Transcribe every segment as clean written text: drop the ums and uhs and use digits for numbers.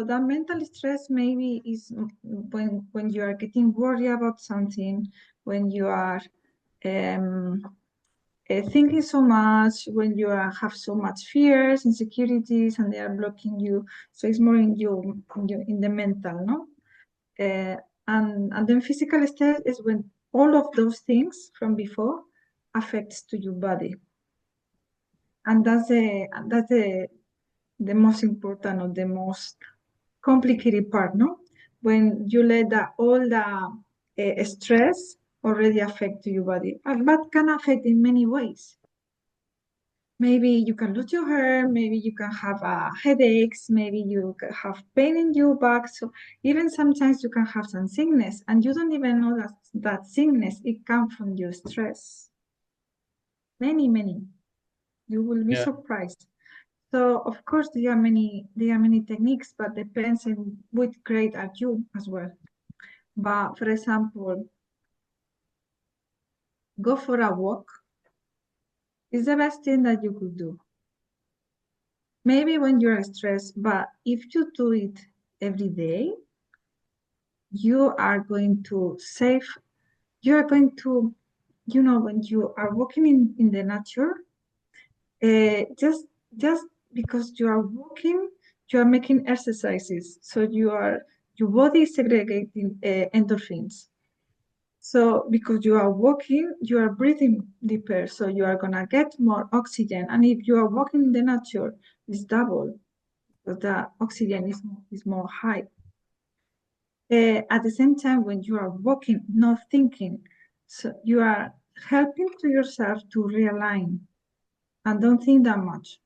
that mental stress maybe is when you are getting worried about something, when you are thinking so much, when you have so much fears, insecurities, and they are blocking you. So it's more in the mental, no? And then physical stress is when all of those things from before affects to your body, and that's the most important or the most complicated part, no? When you let all the stress already affect your body, but can affect in many ways. Maybe you can lose your hair, maybe you can have headaches, maybe you can have pain in your back. So even sometimes you can have some sickness, and you don't even know that sickness, it comes from your stress. Many. You will be surprised. So of course there are many techniques, but depends on which grade are you as well. But for example, go for a walk is the best thing that you could do. Maybe when you're stressed, but if you do it every day, you are going to save, you are going to, when you are walking in the nature, just because you are walking, you are making exercises. So your body is segregating endorphins. So because you are walking, you are breathing deeper, so you are gonna get more oxygen. And if you are walking in the nature, it's double, because the oxygen is more high. At the same time, when you are walking, not thinking, so you are helping to yourself to realign and don't think that much.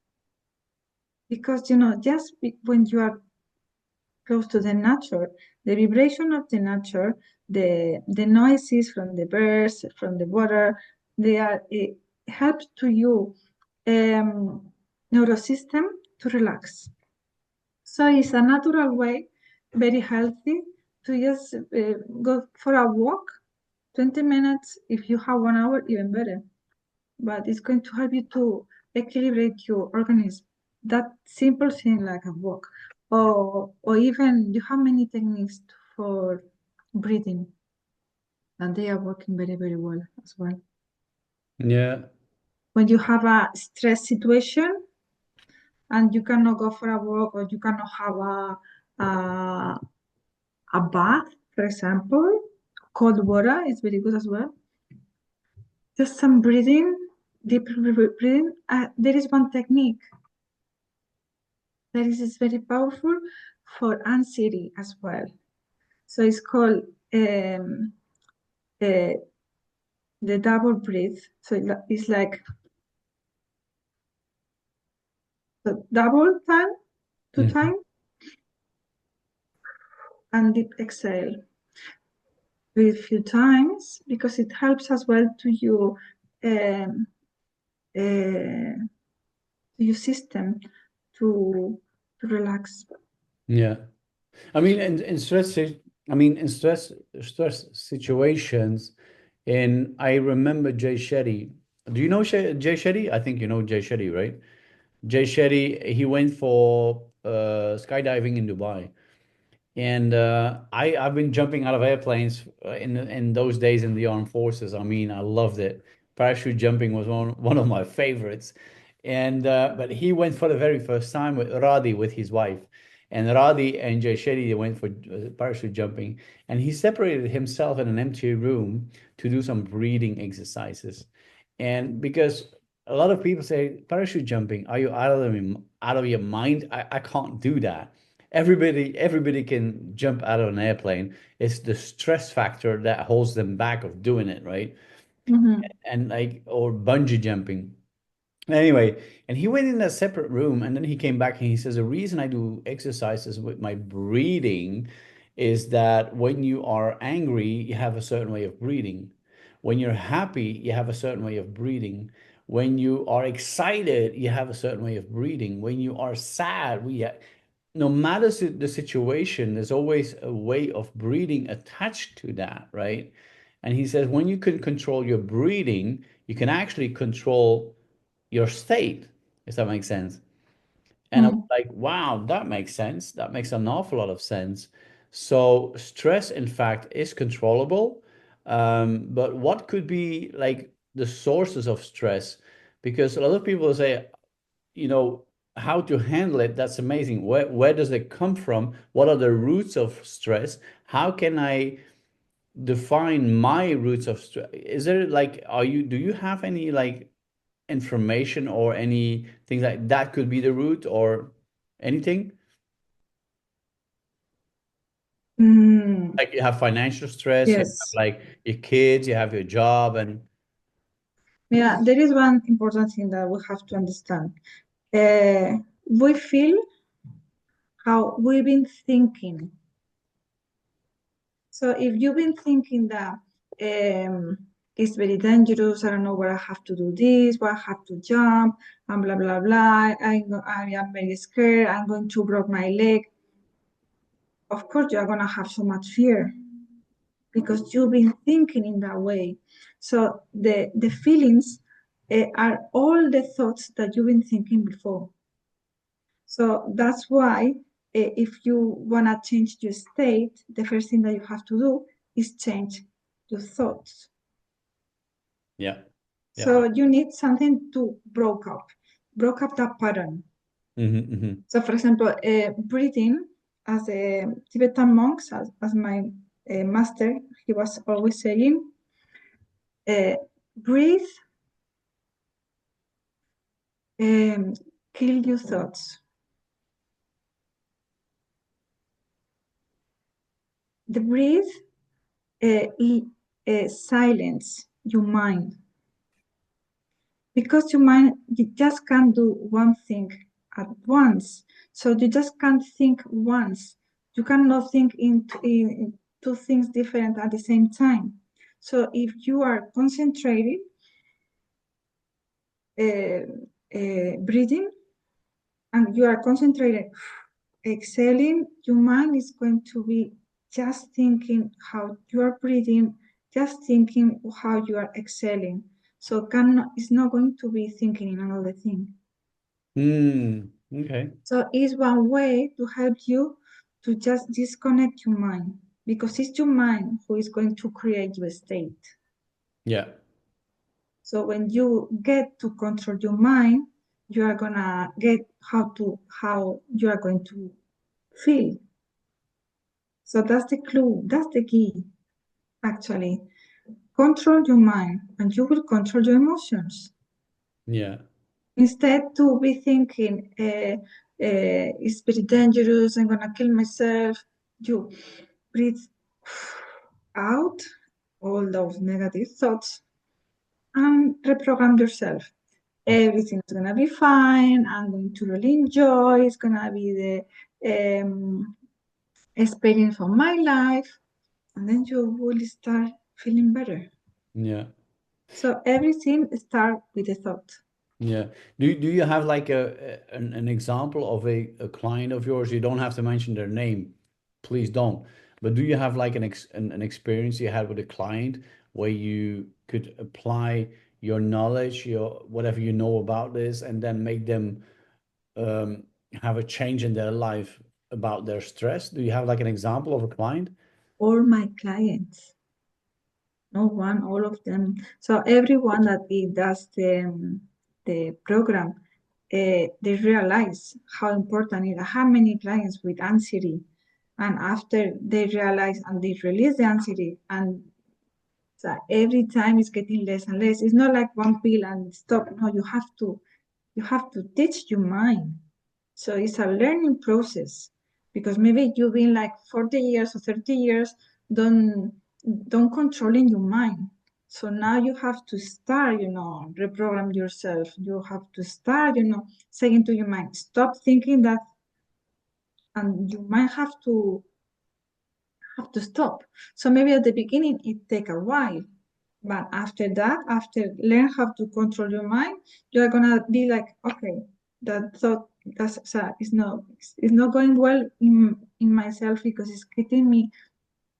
Because just when you are close to the nature, the vibration of the nature, the noises from the birds, from the water, it helps to you neurosystem to relax. So it's a natural way, very healthy, to just go for a walk, 20 minutes. If you have 1 hour, even better. But it's going to help you to equilibrate your organism. That simple thing like a walk. Or even you have many techniques for breathing, and they are working very, very well as well. Yeah. When you have a stress situation and you cannot go for a walk, or you cannot have a bath, for example, cold water is very good as well. Just some breathing, deep breathing. There is one technique that is very powerful for anxiety as well. So it's called uh, the double breath. So it's like the double time, two time, and deep exhale. Breathe a few times, because it helps as well to um, your system to relax. Yeah. I mean, in stress, in stress situations, and I remember Jay Shetty. Do you know Jay Shetty? I think you know Jay Shetty, right? Jay Shetty, he went for skydiving in Dubai. And I've been jumping out of airplanes in those days in the armed forces. I mean, I loved it. Parachute jumping was one of my favorites. And but he went for the very first time with Radi, with his wife. And Radi and Jay Shetty, they went for parachute jumping. And he separated himself in an empty room to do some breathing exercises. And because a lot of people say, parachute jumping, are you out of your mind? I can't do that. Everybody can jump out of an airplane. It's the stress factor that holds them back of doing it, right? Mm-hmm. And like, or bungee jumping. Anyway, and he went in a separate room, and then he came back and he says, the reason I do exercises with my breathing is that when you are angry, you have a certain way of breathing. When you're happy, you have a certain way of breathing. When you are excited, you have a certain way of breathing. When you are sad, no matter the situation, there's always a way of breathing attached to that, right? And he says, when you can control your breathing, you can actually control your state, if that makes sense. And I was like, wow, that makes sense. That makes an awful lot of sense. So stress, in fact, is controllable. But what could be like the sources of stress? Because a lot of people say, you know, how to handle it, that's amazing. Where does it come from? What are the roots of stress? How can I define my roots of stress? Is there like, do you have any like information or anything like that could be the root or anything? Mm, Like you have financial stress, you have yes. like your kids, you have your job, and Yeah, there is one important thing that we have to understand. We feel how we've been thinking. So if you've been thinking that it's very dangerous, I don't know where I have to do this, where I have to jump, and blah, blah, blah, I am very scared, I'm going to break my leg. Of course, you're going to have so much fear because you've been thinking in that way. So the feelings are all the thoughts that you've been thinking before. So that's why if you want to change your state, the first thing that you have to do is change your thoughts. yeah, yeah. So you need something to broke up that pattern. Hmm. So for example, breathing, as a Tibetan monks, as my master, he was always saying, breathe, um, kill your thoughts. The breathe silence your mind because your mind you just can't do one thing at once. So you just can't think once. You cannot think in two things different at the same time. So if you are concentrated, breathing, and you are concentrated exhaling, your mind is going to be just thinking how you are breathing, just thinking how you are exhaling. So it's not going to be thinking in another thing. Okay. So it's one way to help you to just disconnect your mind because it's your mind who is going to create your state. Yeah. So when you get to control your mind, you are gonna get how you are going to feel. So that's the clue, that's the key, actually. Control your mind and you will control your emotions. Yeah. Instead to be thinking, it's very dangerous, I'm gonna kill myself, you breathe out all those negative thoughts and reprogram yourself. Everything's gonna be fine, I'm going to really enjoy, it's gonna be the experience of my life, and then you will start feeling better. Yeah. So everything starts with a thought. Yeah. Do you have like an example of a client of yours? You don't have to mention their name. Please don't. But do you have like an experience you had with a client where you could apply your knowledge, your whatever you know about this, and then make them um, have a change in their life about their stress? Do you have like an example of a client? All my clients, no one, all of them. So everyone that does the program, they realize how important it is. How many clients with anxiety, and after they realize and they release the anxiety, and so every time it's getting less and less. It's not like one pill and stop. No, you have to teach your mind. So it's a learning process because maybe you've been like 40 years or 30 years don't don't controlling your mind. So now you have to start, reprogram yourself. You have to start, saying to your mind, stop thinking that, and you might have to stop. So maybe at the beginning it take a while, but after that, after learn how to control your mind, you're gonna be like, okay, that thought it's not going well in myself because it's getting me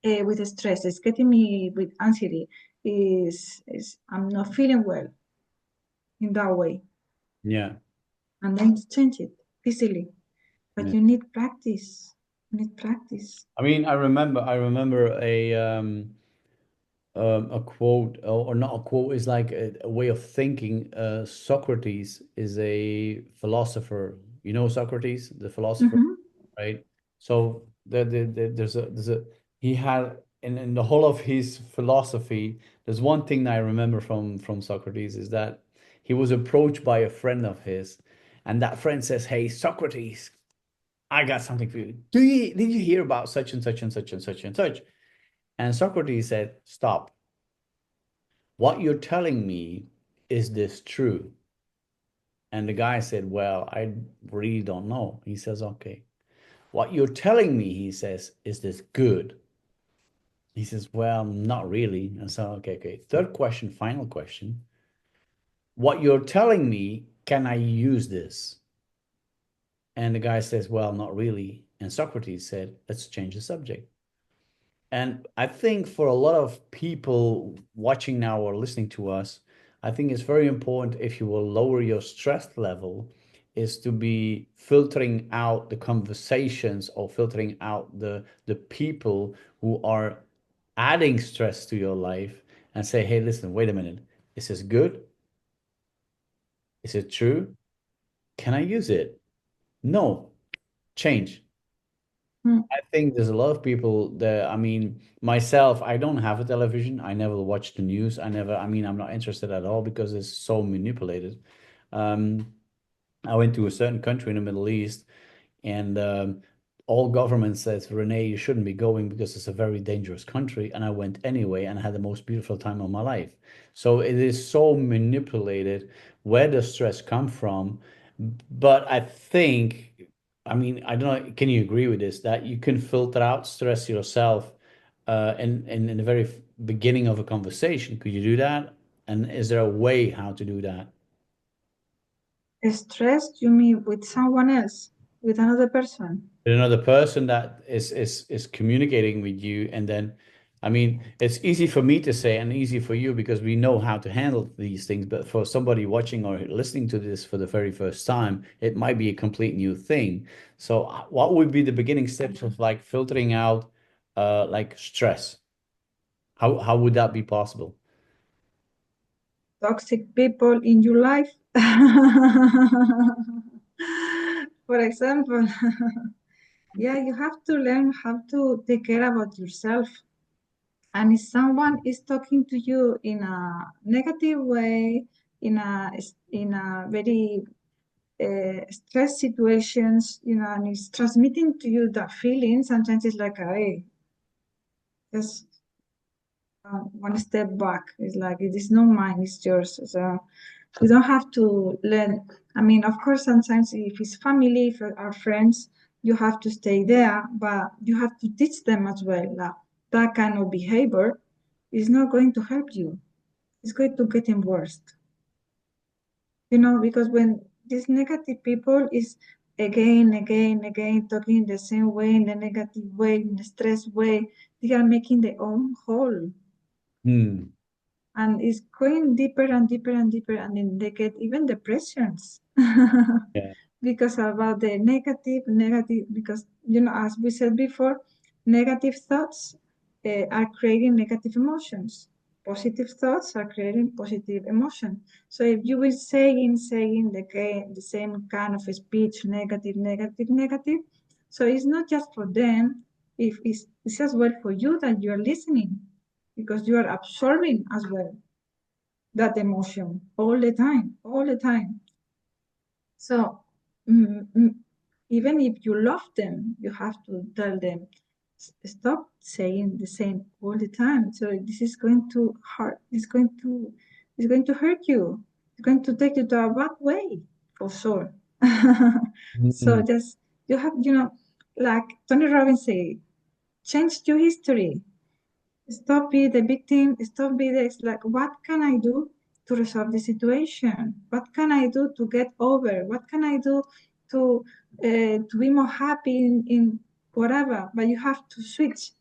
with stress, it's getting me with anxiety, is I'm not feeling well in that way, Yeah. and then change it. easily, but Yeah. you need practice. You need practice. I mean, I remember a quote, or not a quote, is like a way of thinking. Socrates is a philosopher. You know Socrates, the philosopher, Mm-hmm. right? So there's a he had in the whole of his philosophy, there's one thing that I remember from Socrates is that he was approached by a friend of his, and that friend says, "Hey, Socrates, I got something for you. Did you hear about such and such and such and such and such?" And Socrates said, "Stop. What you're telling me, is this true?" And the guy said, "Well, I really don't know." He says, "Okay. What you're telling me," he says, "is this good?" He says, "Well, not really." And so, okay, okay. Third question, final question. What you're telling me, can I use this? And the guy says, "Well, not really." And Socrates said, "Let's change the subject." And I think for a lot of people watching now or listening to us, I think it's very important, if you will lower your stress level, is to be filtering out the conversations or filtering out the people who are adding stress to your life, and say, "Hey, listen, wait a minute. Is this good? Is it true? Can I use it? No, change." Mm. I think there's a lot of people that, I mean, myself, I don't have a television. I never watch the news. I mean, I'm not interested at all because it's so manipulated. Um, I went to a certain country in the Middle East, and all government says, "Rene, you shouldn't be going because it's a very dangerous country." And I went anyway, and I had the most beautiful time of my life. So it is so manipulated. Where does stress come from? But I think, I mean, I don't know, can you agree with this, that you can filter out stress yourself in the very beginning of a conversation? Could you do that? And is there a way how to do that? Stressed, you mean with someone else, with another person? Another person that is communicating with you, and then, I mean, it's easy for me to say and easy for you because we know how to handle these things, but for somebody watching or listening to this for the very first time, it might be a complete new thing. So what would be the beginning steps of like filtering out like stress? How would that be possible? Toxic people in your life? For example, yeah, you have to learn how to take care about yourself. And if someone is talking to you in a negative way, in a very stress situations, and it's transmitting to you that feeling, sometimes it's like, hey, just one step back. It's like, it is not mine, it's yours. So we don't have to learn. I mean, of course, sometimes if it's family, if our friends, you have to stay there, but you have to teach them as well that that kind of behavior is not going to help you. It's going to get worse. Because when these negative people is again talking the same way, in the negative way, in the stress way, they are making their own hole, Hmm. and it's going deeper and deeper and deeper, and then they get even depressions Yeah. because about the negative, because as we said before, negative thoughts are creating negative emotions. Positive thoughts are creating positive emotion. So if you will saying the same kind of speech, negative, negative, negative, so it's not just for them, if it's as well for you that you are listening, because you are absorbing as well that emotion all the time. So mm, mm, even if you love them, you have to tell them, stop saying the same all the time. So this is going to hurt. It's going to hurt you. It's going to take you to a bad way for sure. So Hmm. just you have, like Tony Robbins say, change your history. Stop being the victim. Stop being it's like, what can I do to resolve the situation? What can I do to get over? What can I do to be more happy in whatever? But you have to switch.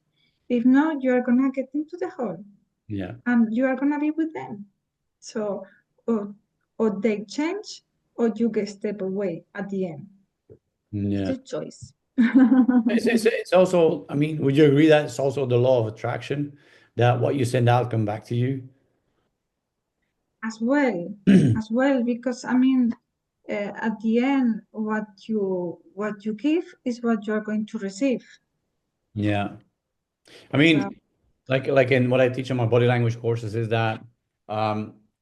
If not, you are gonna get into the hole, Yeah. and you are gonna be with them. So, or they change, or you get step away at the end. Yeah. It's a choice. It's also, I mean, would you agree that it's also the law of attraction that what you send out come back to you? As well, as well, because I mean, at the end, what you give is what you are going to receive. Yeah. I So, mean, like in what I teach on my body language courses is that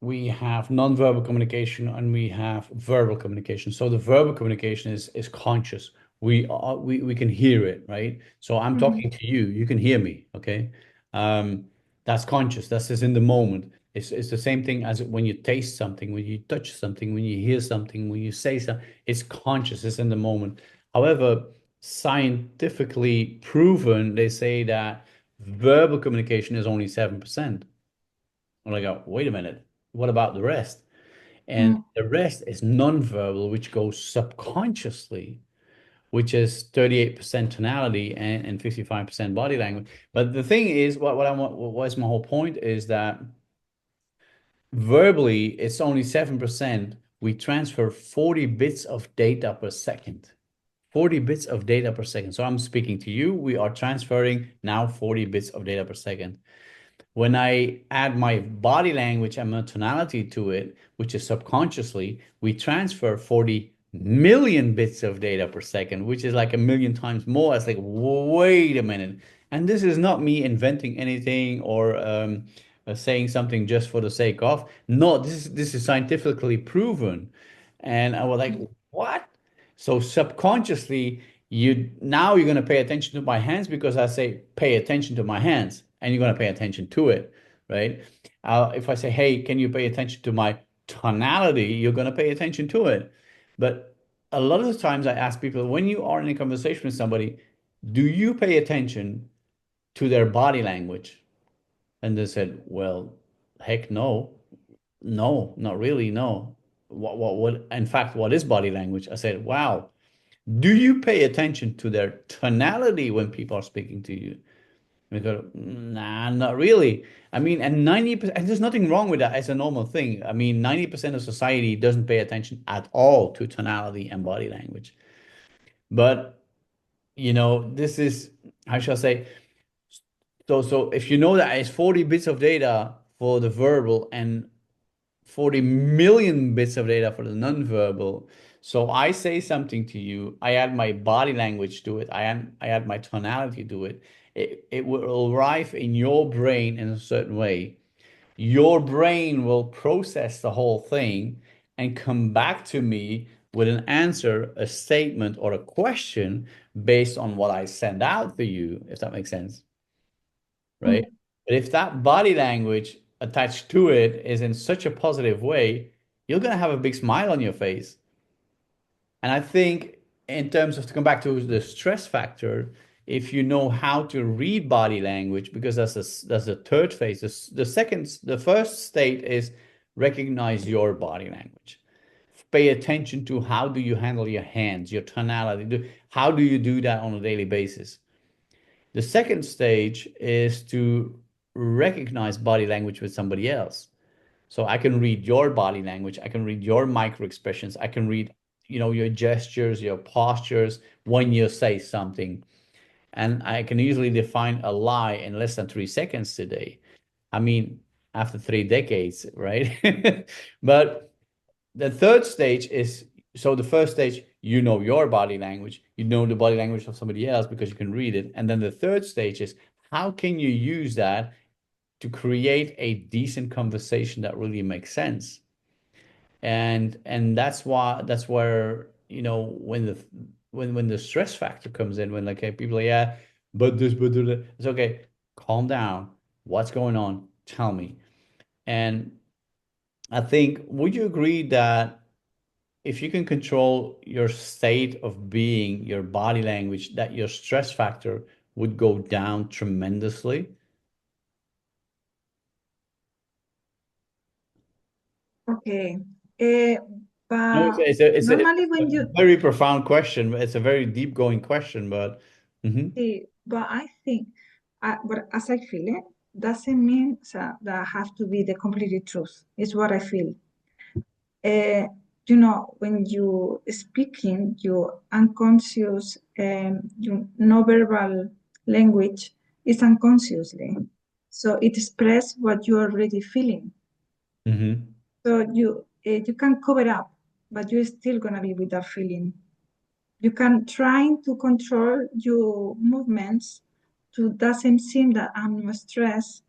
we have nonverbal communication and we have verbal communication. So the verbal communication is conscious. We can hear it, right? So I'm mhm, talking to you, you can hear me, okay? Um, that's conscious. That's just in the moment. It's the same thing as when you taste something, when you touch something, when you hear something, when you say something. It's conscious. It's in the moment. However, scientifically proven, they say that verbal communication is only 7%. And I go, wait a minute, what about the rest? And mm, the rest is nonverbal, which goes subconsciously, which is 38% tonality and 55% body language. But the thing is, what I want, what's my whole point is that verbally, it's only 7%. We transfer 40 bits of data per second. 40 bits of data per second. So I'm speaking to you. We are transferring now 40 bits of data per second. When I add my body language and my tonality to it, which is subconsciously, we transfer 40 million bits of data per second, which is like a million times more. It's like, wait a minute. And this is not me inventing anything or saying something just for the sake of. No, this is scientifically proven. And I was like, mm, what? So subconsciously, you're going to pay attention to my hands because I say pay attention to my hands, and you're going to pay attention to it, right? If I say, hey, can you pay attention to my tonality? You're going to pay attention to it. But a lot of the times I ask people, when you are in a conversation with somebody, do you pay attention to their body language? And they said, well, heck no. No, not really, no. In fact, what is body language? I said, wow. Do you pay attention to their tonality when people are speaking to you? We go, nah, not really. I mean, and 90%, and there's nothing wrong with that. It's a normal thing. I mean, 90% of society doesn't pay attention at all to tonality and body language. But, this is, how shall I say, so if you know that it's 40 bits of data for the verbal and 40 million bits of data for the nonverbal. So I say something to you, I add my body language to it, I add my tonality to it. It will arrive in your brain in a certain way. Your brain will process the whole thing and come back to me with an answer, a statement, or a question based on what I send out to you, if that makes sense, right? mm. But if that body language attached to it is in such a positive way, you're going to have a big smile on your face. And I think, in terms of to come back to the stress factor, if you know how to read body language, because that's the third phase. The first state is recognize your body language. Pay attention to how do you handle your hands, your tonality. How do you do that on a daily basis? The second stage is to recognize body language with somebody else. So I can read your body language, I can read your micro expressions, I can read, your gestures, your postures when you say something. And I can easily define a lie in less than 3 seconds today. I mean, after 3 decades, right? But the third stage is, so the first stage, you know your body language, you know the body language of somebody else because you can read it. And then the third stage is, how can you use that to create a decent conversation that really makes sense? And that's where, when the stress factor comes in, when like, hey, people are, yeah, but this, but that. It's okay. Calm down. What's going on? Tell me. And I think, would you agree that if you can control your state of being, your body language, that your stress factor would go down tremendously? Okay. No, But it's normally a when you very profound question. It's a very deep going question, but mhm. see, but I think, but as I feel it, doesn't mean that have to be the completely truth. It's what I feel. when you speaking, your unconscious, your nonverbal language is unconsciously. So it expresses what you're already feeling. Mm-hmm. So you can cover up, but you're still gonna be with that feeling. You can try to control your movements to doesn't seem that I'm stressed.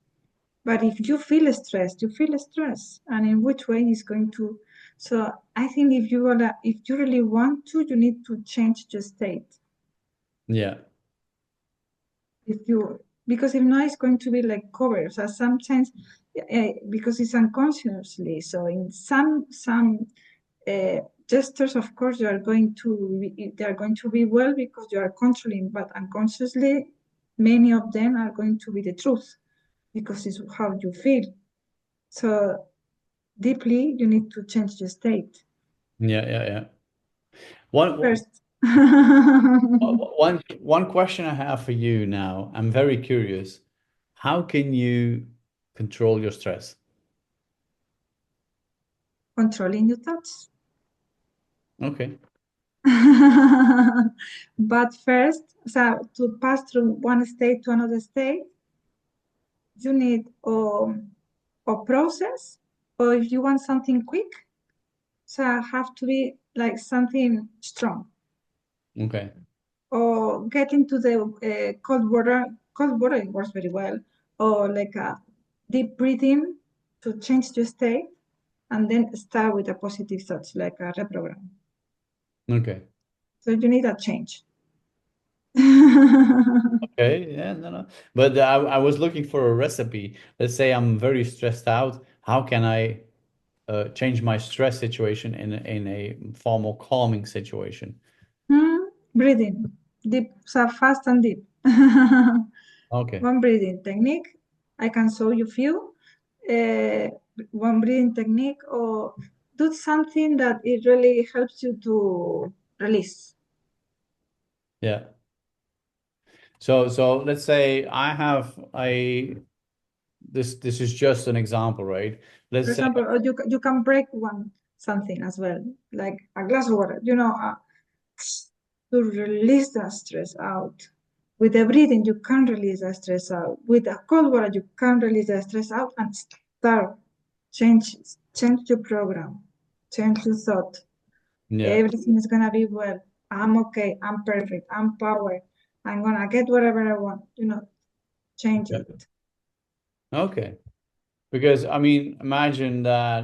But if you feel stressed, you feel stressed. And in which way is going to so I think if you really want to, you need to change your state. Yeah. If you because if not, it's going to be like covers. So sometimes because it's unconsciously. So in some uh, gestures, of course, they are going to be well because you are controlling, but unconsciously, many of them are going to be the truth because it's how you feel. So deeply, you need to change the state Yeah. Yeah. Yeah. One, first. one question I have for you now. I'm very curious. How can you control your stress? Controlling your thoughts. Okay. But first, so to pass through one state to another state, you need a process, or if you want something quick, so have to be like something strong, Okay. or get into the cold water. Cold water works very well, or like a deep breathing to change the state, and then start with a positive thoughts, like a reprogram. Okay. So you need a change. Okay. Yeah. No. No. But I was looking for a recipe. Let's say I'm very stressed out. How can I change my stress situation in a far more calming situation? Hmm, breathing deep, so fast and deep. Okay. One breathing technique. I can show you few. Uh, One breathing technique, or do something that it really helps you to release. Yeah. So let's say I have a this is just an example, right? For Let's say example, or you can break one something as well, like a glass of water. To release the stress out. With the breathing, you can release the stress out. With the cold water, you can release the stress out and start change change your program, change your thought. yeah. Everything is gonna be well. I'm okay. I'm perfect. I'm powered. I'm gonna get whatever I want. Change Yeah. it. Okay. Because I mean, imagine that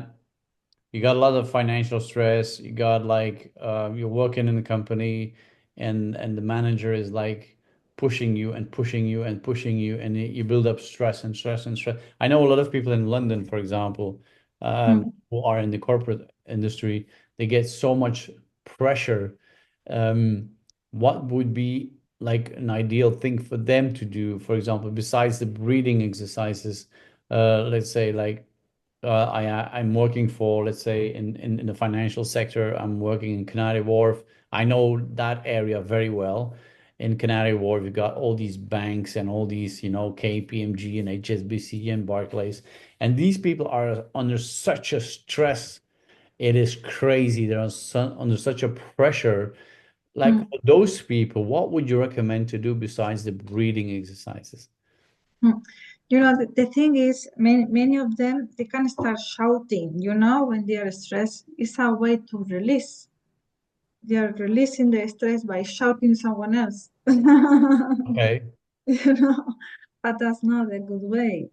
you got a lot of financial stress. You got like you're working in a company, and the manager is like pushing you and pushing you and pushing you, and you build up stress and stress and stress. I know a lot of people in London, for example, Hmm. who are in the corporate industry. They get so much pressure. Um, what would be like an ideal thing for them to do, for example, besides the breathing exercises? Let's say like I'm working for, let's say, in the financial sector. I'm working in Canary Wharf. I know that area very well. In Canary Wharf, you've got all these banks and all these, KPMG and HSBC and Barclays. And these people are under such a stress. It is crazy. They're under such a pressure. Like Hmm. for those people, what would you recommend to do besides the breathing exercises? Hmm. The thing is, many of them, they can start shouting, when they are stressed. It's a way to release. They are releasing the stress by shouting someone else. Okay. you know, but that's not a good way.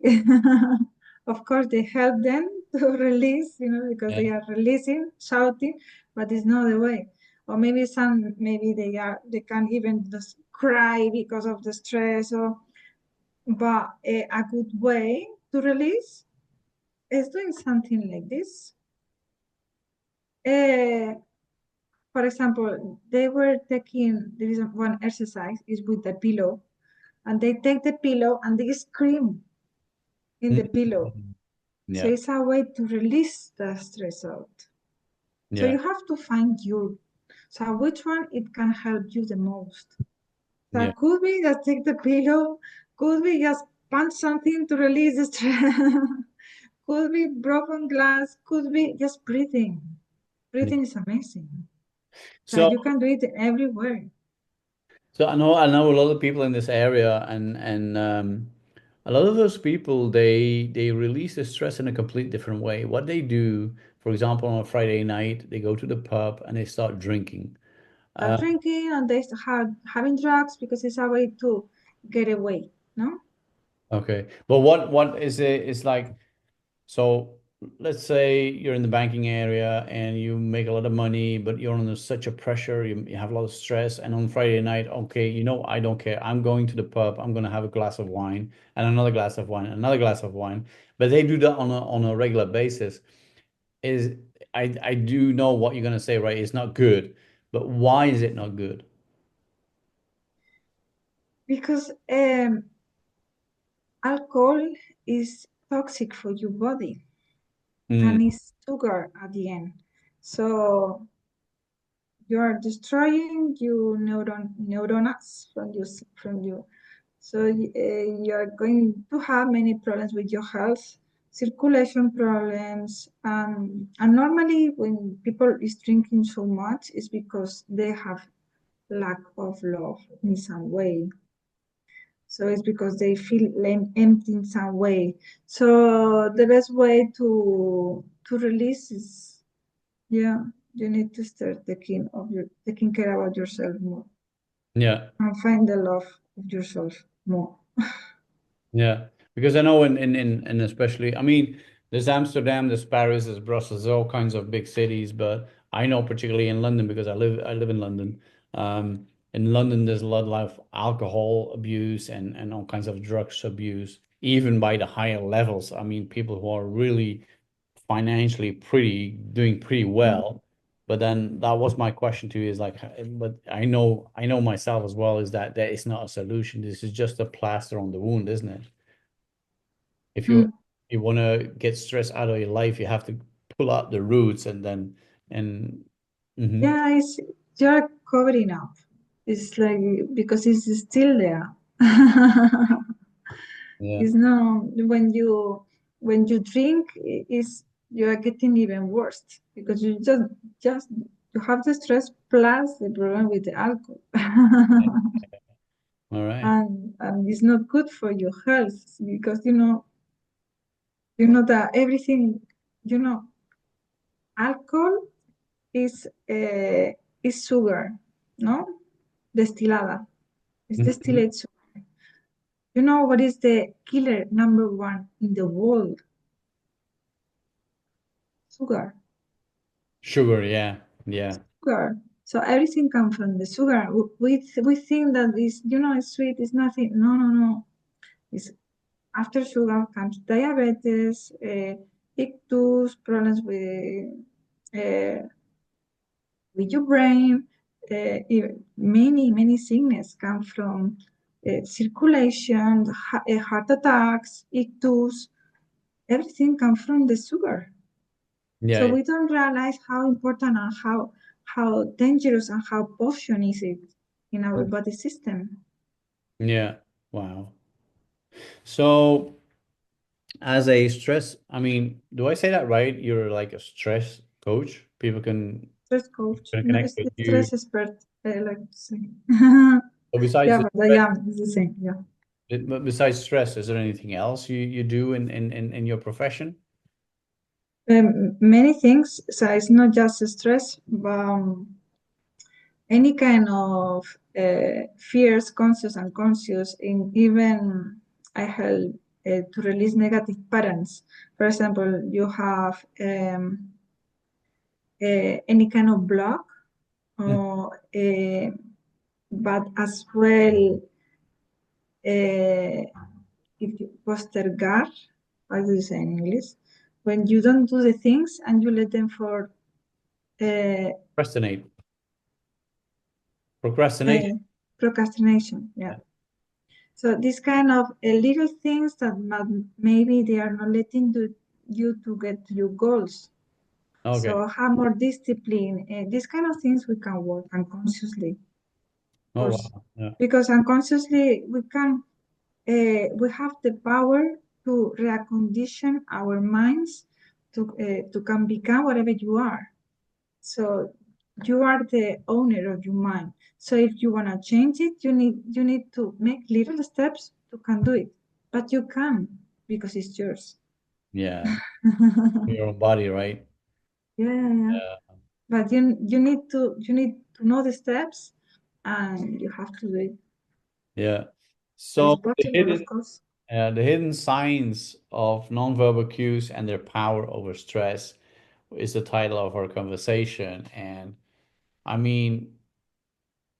Of course, they help them to release, because Yeah. they are releasing, shouting, but it's not the way. Or maybe they can even just cry because of the stress. But a good way to release is doing something like this. Uh, for example, there is one exercise is with the pillow, and they take the pillow and they scream in the pillow. Mhm. So Yeah. it's a way to release the stress out. So Yeah. you have to find so which one it can help you the most. So Yeah. could be just take the pillow, could be just punch something to release the stress, could be broken glass, could be just breathing. Breathing is amazing. So So you can do it everywhere. So I know a lot of people in this area, and a lot of those people they release the stress in a complete different way. What they do, for example, on a Friday night, they go to the pub and they start drinking. Start Uh, drinking and they start having drugs because it's a way to get away, no? okay, but what is it? It's like so. Let's say you're in the banking area and you make a lot of money, but you're under such a pressure, you have a lot of stress, and on Friday night, okay, I don't care. I'm going to the pub, I'm gonna have a glass of wine and another glass of wine, and another glass of wine. But they do that on a regular basis. Is I do know what you're gonna say, right? It's not good. But why is it not good? Because alcohol is toxic for your body Mm, and it's sugar at the end. So you are destroying your neurons from you. So you are going to have many problems with your health, circulation problems, and normally when people is drinking so much, it's because they have lack of love in some way. So it's because they feel empty in some way. So the best way to release is, yeah, you need to start taking care about yourself more yeah. and find the love of yourself more. Yeah, because I know in especially, I mean, there's Amsterdam, there's Paris, there's Brussels, there's all kinds of big cities, but I know particularly in London because I live in London. In London, there's a lot of alcohol abuse and all kinds of drugs abuse, even by the higher levels. I mean, people who are really financially doing pretty well. But then that was my question to you is like, but I know myself as well is that that is not a solution. This is just a plaster on the wound, isn't it? If Mm. you want to get stress out of your life, you have to pull out the roots and mhm. Yeah, you're covering up. It's like because it's still there. Yeah. It's not when you drink, is you are getting even worse because you just you have the stress plus the problem with the alcohol, All right. and it's not good for your health because you know that everything you know alcohol is sugar, no, destilada. It's Mhm. distillate sugar. You know what is the killer number one in the world? Sugar. Sugar, yeah. Yeah. Sugar. So everything comes from the sugar. We think that is it's sweet. It's nothing. No, no, no. It's after sugar comes diabetes, ictus, problems uh, with your brain. Many sickness come from circulation, heart attacks, ictus. Everything comes from the sugar. Yeah. So Yeah. we don't realize how important and how dangerous and how poison is it in our body system. Yeah. Wow. So as a stress, I mean, do I say that right? You're like a stress coach. People Stress coach, can no, connect with you. stress expert, I like to say. So besides Yeah, the but I stress, am, it's the same, yeah. besides stress, is there anything else you do in your profession? Many things, so it's not just stress, but any kind of fears, conscious, unconscious, in even I help to release negative patterns. For example, you have any kind of block, Mm. or, but as well, if you postergar, how do you say in English? When you don't do the things and you let them for uh, Procrastinate. uh, Procrastination. procrastination. Yeah. So these kind of little things that maybe they are not letting you to get to your goals. Okay. So have more discipline. These kind of things we can work unconsciously, of Oh course, wow. Yeah. because unconsciously we have the power to recondition our minds to can become whatever you are. So you are the owner of your mind. So if you want to change it, you need to make little steps to can do it. But you can because it's yours. Yeah. Yeah, Your own body, right? yeah, yeah. Yeah. But you need to know the steps and you have to do it. Yeah. But So it's possible, of course. the hidden signs of nonverbal cues and their power over stress is the title of our conversation. And I mean,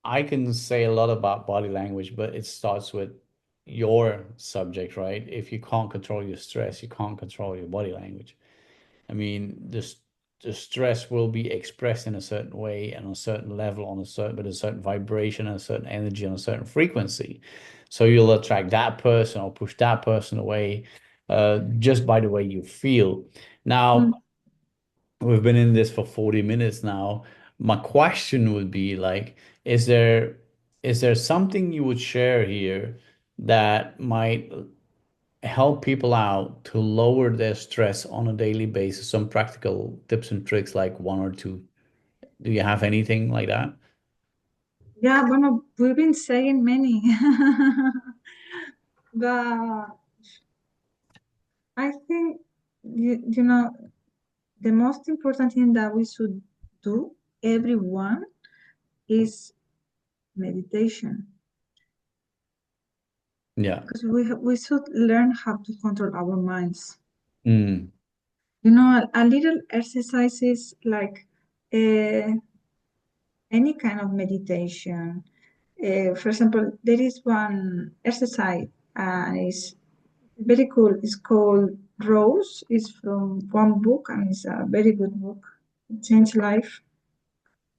I can say a lot about body language, but it starts with your subject, right? If you can't control your stress, you can't control your body language. I mean, the stress will be expressed in a certain way and on a certain level, on a certain with a certain vibration and a certain energy on a certain frequency. So you'll attract that person or push that person away just by the way you feel. Now, Mm. we've been in this for 40 minutes now. My question would be like, is there is there something you would share here that might help people out to lower their stress on a daily basis? Some practical tips and tricks, like one or two. Do you have anything like that? Yeah, bueno, we've been saying many. But I think, the most important thing that we should do, everyone, is meditation. Yeah. Because we should learn how to control our minds. Mm. A little exercises like uh, any kind of meditation. For example, there is one exercise and it's very cool. It's called Rose. It's from one book and it's a very good book. It changed life.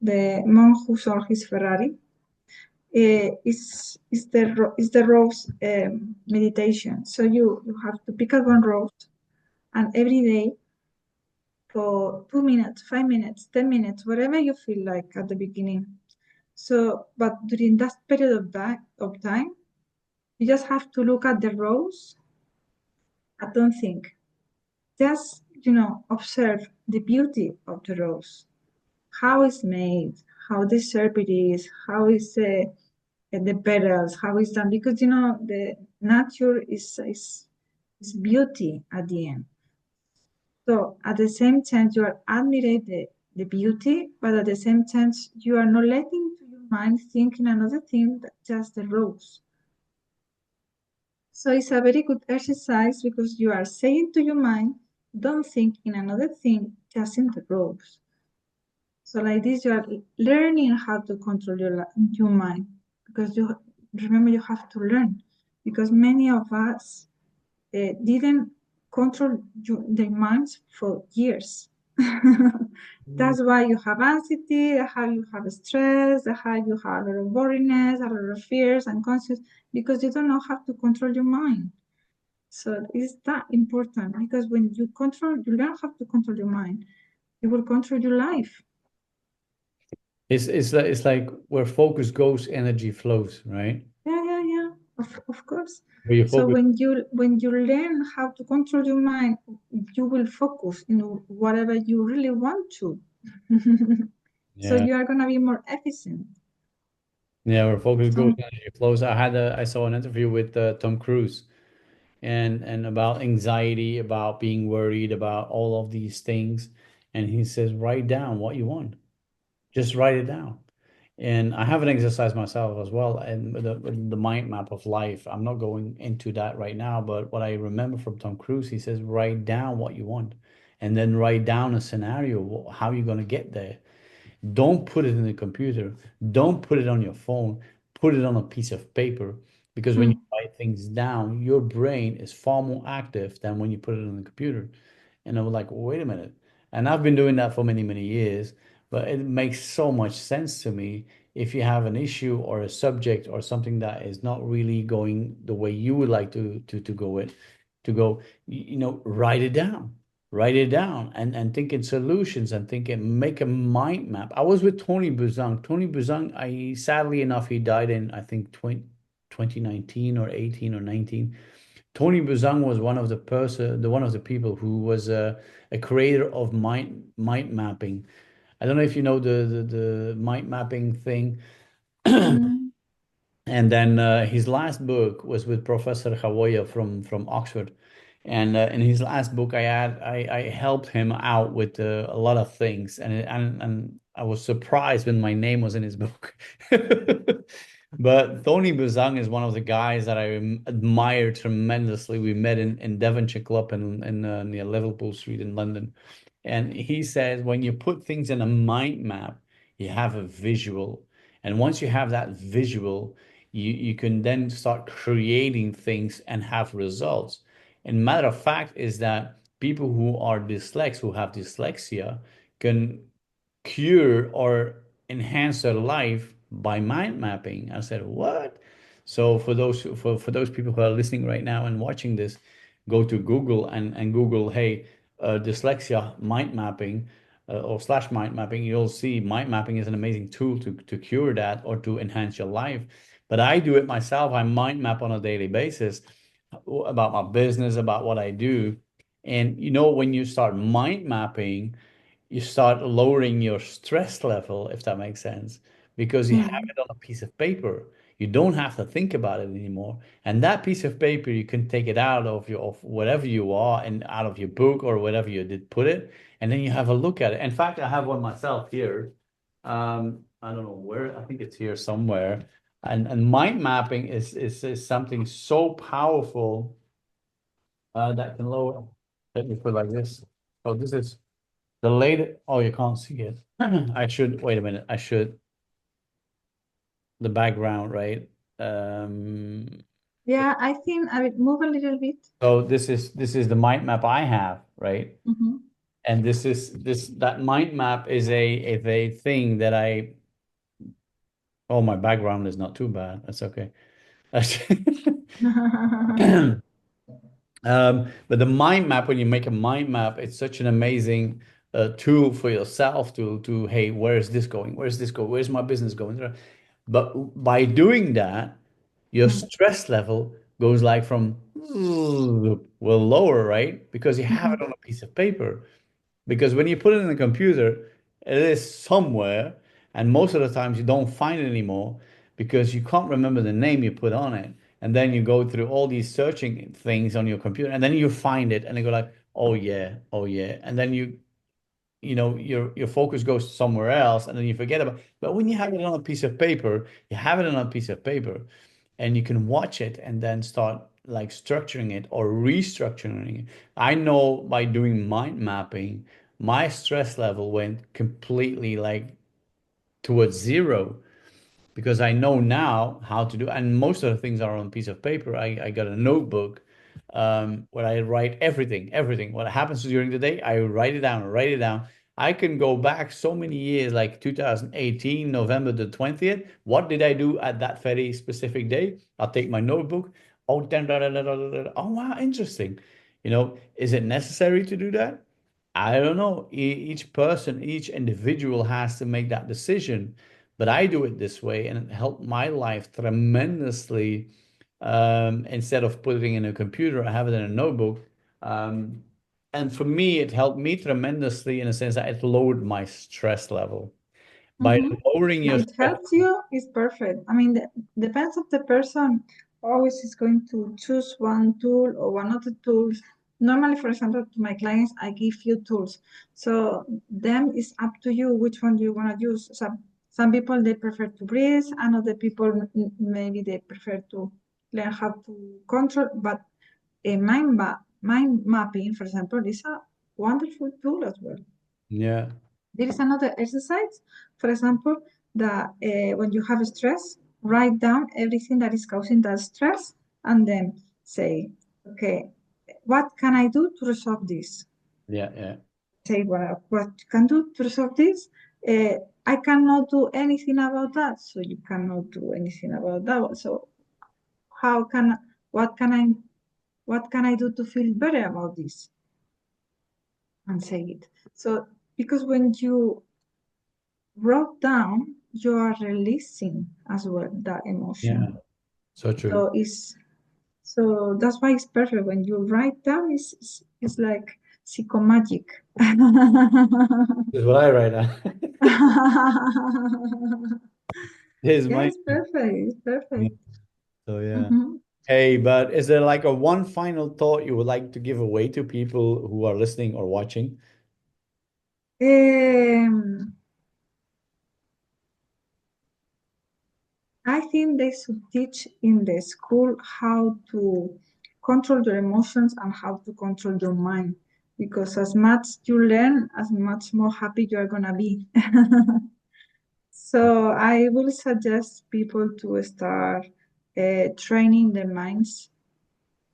The monk who sold his Ferrari. Is the rose meditation. So you have to pick up one rose and every day for 2 minutes, 5 minutes, 10 minutes, whatever you feel like at the beginning. So, but during that period of time, you just have to look at the rose. I don't think. Just observe the beauty of the rose, how it's made, how the shape it is, how is the petals, how it's done. Because the nature is beauty at the end. So at the same time, you are admiring the beauty, but at the same time, you are not letting to your mind thinking another thing that just the rose. So it's a very good exercise because you are saying to your mind, don't think in another thing, just in the rose. So like this, you are learning how to control your mind because you remember you have to learn because many of us didn't control their minds for years. That's why you have anxiety, that's how you have stress, that's how you have a lot of worriness, a lot of fears and conscious because you don't know how to control your mind. So it's that important because when you learn how to control your mind, you will control your life. It's like where focus goes, energy flows, right? Yeah, yeah, yeah. Of course. Where you So focus. when you learn how to control your mind, you will focus in whatever you really want to. So Yeah. you are gonna be more efficient. Yeah, where focus goes, So energy flows. I saw an interview with Tom Cruise and about anxiety, about being worried, about all of these things. And he says, write down what you want. Just write it down. And I have an exercise myself as well, and with the mind map of life. I'm not going into that right now, but what I remember from Tom Cruise, he says, write down what you want, and then write down a scenario, how you're going to get there. Don't put it in the computer. Don't put it on your phone. Put it on a piece of paper. Because when you mm, write things down, your brain is far more active than when you put it on the computer. And I was like, wait a minute. And I've been doing that for many, many years, but it makes so much sense to me. If you have an issue or a subject or something that is not really going the way you would like to go with, to go, write it down. Write it down and think in solutions and think and make a mind map. I was with Tony Buzang. Tony Buzang, I sadly enough, he died in I think 2019 or 18 or 19. Tony Buzang was one of the people who was a creator of mind mapping. I don't know if you know the mind mapping thing. Mm. And then his last book was with Professor Hawoya from Oxford. And in his last book, I helped him out with a lot of things, and I was surprised when my name was in his book. But Tony Buzang is one of the guys that I admire tremendously. We met in Devonshire Club in near Liverpool Street in London, and he says when you put things in a mind map, you have a visual, and once you have that visual, you can then start creating things and have results. And matter of fact is that people who are dyslexic, who have dyslexia, can cure or enhance their life by mind mapping. I said, what? So for those people who are listening right now and watching this, go to Google and Google, hey, dyslexia mind mapping or slash mind mapping. You'll see mind mapping is an amazing tool to cure that or to enhance your life. But I do it myself. I mind map on a daily basis about my business, about what I do. And when you start mind mapping, you start lowering your stress level, if that makes sense, because you have Mm. it on a piece of paper. You don't have to think about it anymore. And that piece of paper, you can take it out of whatever you are and out of your book or whatever you did put it, and then you have a look at it. In fact, I have one myself here. I don't know where, I think it's here somewhere. And mind mapping is something so powerful that can lower. Let me put it like this. So this is the latest. Oh, you can't see it. I should wait a minute. I should the background, right? Um, Yeah, I think I will move a little bit. so this is the mind map I have, right? Mhm. And this that mind map is a thing that I. Oh, my background is not too bad. That's okay. But the mind map, when you make a mind map, it's such an amazing tool for yourself to hey, where is this going? Where's this going? Where's my business going? But by doing that, your stress level goes like from well lower, right? Because you have it Mhm. on a piece of paper. Because when you put it in the computer, it is somewhere, and most of the times you don't find it anymore because you can't remember the name you put on it. And then you go through all these searching things on your computer, and then you find it, and you go like, oh yeah, oh yeah. And then your focus goes somewhere else, and then you forget about. But when you have it on a piece of paper, you have it on a piece of paper, and you can watch it and then start like structuring it or restructuring it. I know by doing mind mapping, my stress level went completely like towards zero because I know now how to do, and most of the things are on a piece of paper. I got a notebook where I write everything. What happens during the day, I write it down, write it down. I can go back so many years, like 2018, November the 20th. What did I do at that very specific day? I'll take my notebook. Oh, oh wow, interesting. Is it necessary to do that? I don't know. Each person, each individual has to make that decision. But I do it this way, and it helped my life tremendously. Instead of putting it in a computer, I have it in a notebook. Um, and for me, it helped me tremendously in a sense that it lowered my stress level. By Mhm. lowering That your it stress, helps you is perfect. I mean, depends of the person. Always is going to choose one tool or one of the tools. Normally, for example, to my clients, I give you tools. So them is up to you which one you want to use. Some people they prefer to breathe, and other people maybe they prefer to learn how to control. But a mind mapping, for example, is a wonderful tool as well. yeah, There is another exercise, for example, that when you have stress, write down everything that is causing that stress and then say, okay, what can I do to resolve this? yeah. Say, well, what you can do to resolve this? I cannot do anything about that, so you cannot do anything about that. So how can, what can I, what can I do to feel better about this? And say it. So because when you wrote down, you are releasing as well that Yeah, emotion. so true. So it's so that's why it's perfect when you write down. It's like psychomagic. This is what I write down. This is my Yes, perfect, perfect. so yeah. Mhm. Hey, but is there like a one final thought you would like to give away to people who are listening or watching? Um, I think they should teach in the school how to control your emotions and how to control your mind. Because as much you learn, as much more happy you are gonna be. So I will suggest people to start training their minds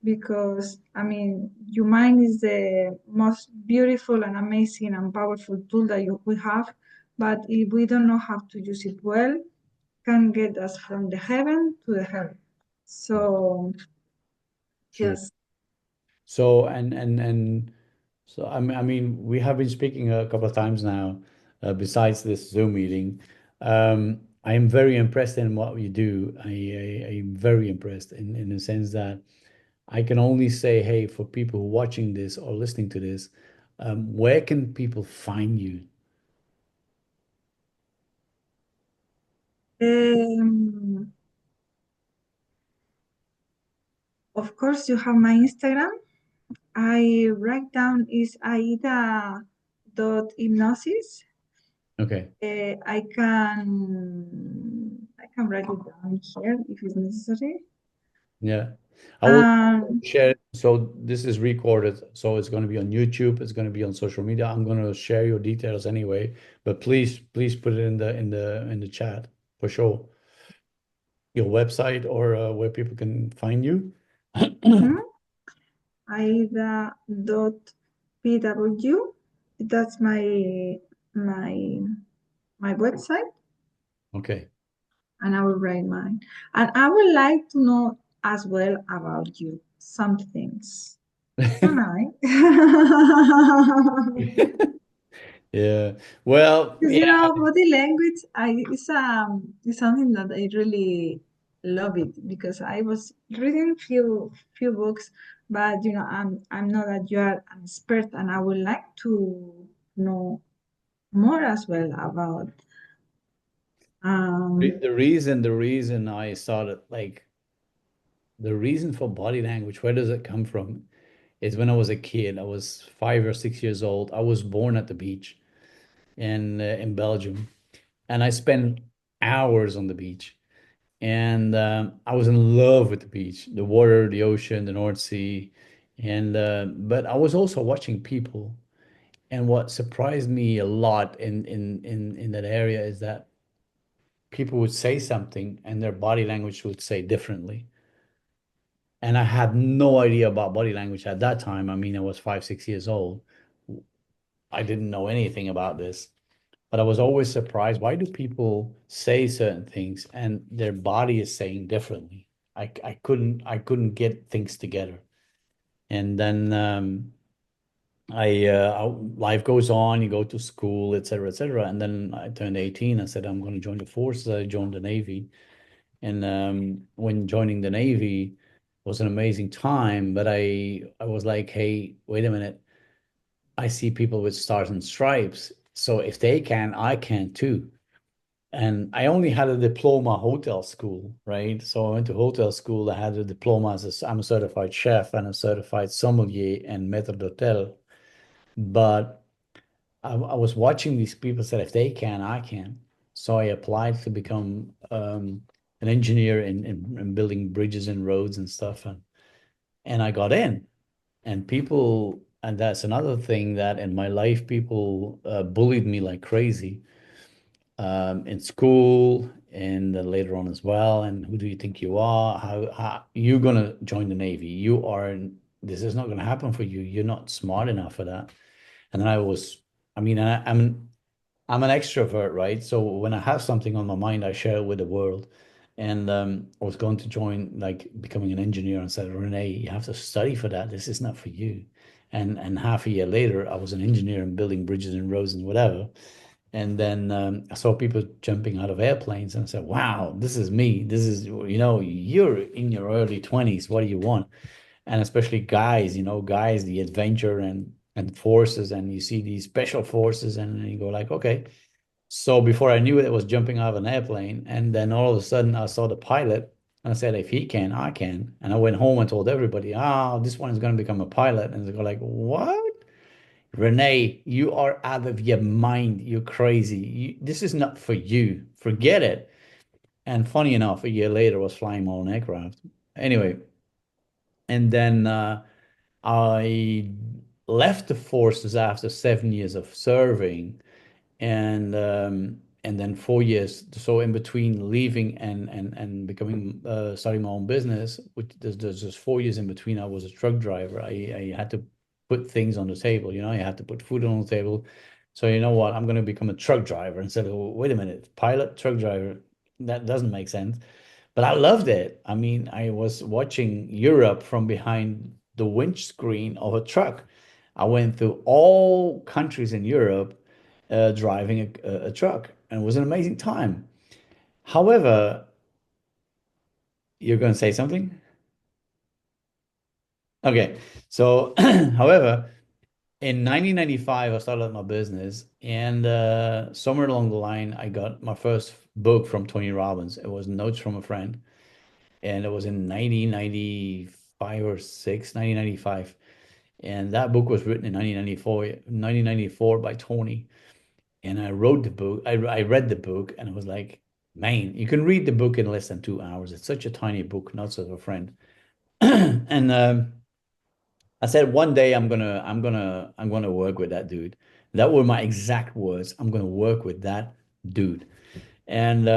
because I mean your mind is the most beautiful and amazing and powerful tool that we have, but if we don't know how to use it well, can get us from the heaven to the hell. So True. yes. So and so I mean we have been speaking a couple of times now, besides this Zoom meeting. I am very impressed in what you do. I'm very impressed in the sense that I can only say, hey, for people who are watching this or listening to this, where can people find you? Um, of course, you have my Instagram. I write down is Aida dot hypnosis. Okay. I can write it down here if it's necessary. Yeah. I will Um, share. So this is recorded. So it's going to be on YouTube. It's going to be on social media. I'm going to share your details anyway, but please put it in the chat for sure. Your website or where people can find you. mhm. Aida dot pw. That's my my website, Okay. and I will write mine. And I would like to know as well about you some things. Can I? Yeah. Well, Because yeah. you know, body language, is something that I really love it because I was reading few books, but you know, I'm not that you are an expert, and I would like to know more as well about um. The reason I started like the reason for body language, where does it come from? Is when I was a kid. I was 5 or 6 years old. I was born at the beach in Belgium, and I spent hours on the beach. And I was in love with the beach, the water, the ocean, the North Sea, and but I was also watching people. And what surprised me a lot in that area is that people would say something and their body language would say differently. And I had no idea about body language at that time. I mean, I was 5, 6 years old. I didn't know anything about this, but I was always surprised. Why do people say certain things and their body is saying differently? I couldn't get things together. And then life goes on, you go to school, etc., etc. And then I turned 18. I said, I'm going to join the forces. I joined the Navy. And when joining the Navy was an amazing time, but I was like, hey, wait a minute. I see people with stars and stripes. So if they can, I can too. And I only had a diploma hotel school, right? So I went to hotel school. I had a diploma I'm a certified chef and a certified sommelier and maître d'hôtel. But I was watching these people said, if they can, I can. So I applied to become an engineer in building bridges and roads and stuff. And I got in. And people, and that's another thing that in my life, people bullied me like crazy in school and then later on as well. And who do you think you are? How you're gonna join the Navy? You are. This is not gonna happen for you. You're not smart enough for that. And then I was, I mean, I'm an extrovert, right? So when I have something on my mind, I share it with the world. And I was going to join, like becoming an engineer, and said, Rene, you have to study for that. This is not for you. And half a year later, I was an engineer and building bridges and roads and whatever. And then I saw people jumping out of airplanes, and I said, wow, this is me. This is, you're in your early 20s. What do you want? And especially guys, guys, the adventure and forces, and you see these special forces, and you go like, okay. So before I knew it, I was jumping out of an airplane. And then all of a sudden I saw the pilot and I said, if he can, I can. And I went home and told everybody, this one is going to become a pilot. And they go like, what? Rene, you are out of your mind. You're crazy. This is not for you. Forget it. And funny enough, a year later, I was flying my own aircraft. Anyway, and then I left the forces after 7 years of serving, and then 4 years. So in between leaving and becoming starting my own business, which there's just 4 years in between. I was a truck driver. I had to put things on the table. You had to put food on the table. So you know what? I'm going to become a truck driver instead of wait a minute, pilot, truck driver. That doesn't make sense. But I loved it. I mean, I was watching Europe from behind the windscreen of a truck. I went through all countries in Europe driving a truck, and it was an amazing time. However, you're going to say something? Okay. So, however, in 1995, I started my business, and somewhere along the line, I got my first book from Tony Robbins. It was Notes from a Friend, and it was in 1995 or 6, 1995. And that book was written in 1994 by Tony. And I wrote the book. I read the book, and it was like, man, you can read the book in less than 2 hours. It's such a tiny book, Notes of a Friend. And I said one day I'm gonna work with that dude. That were my exact words. I'm gonna work with that dude. And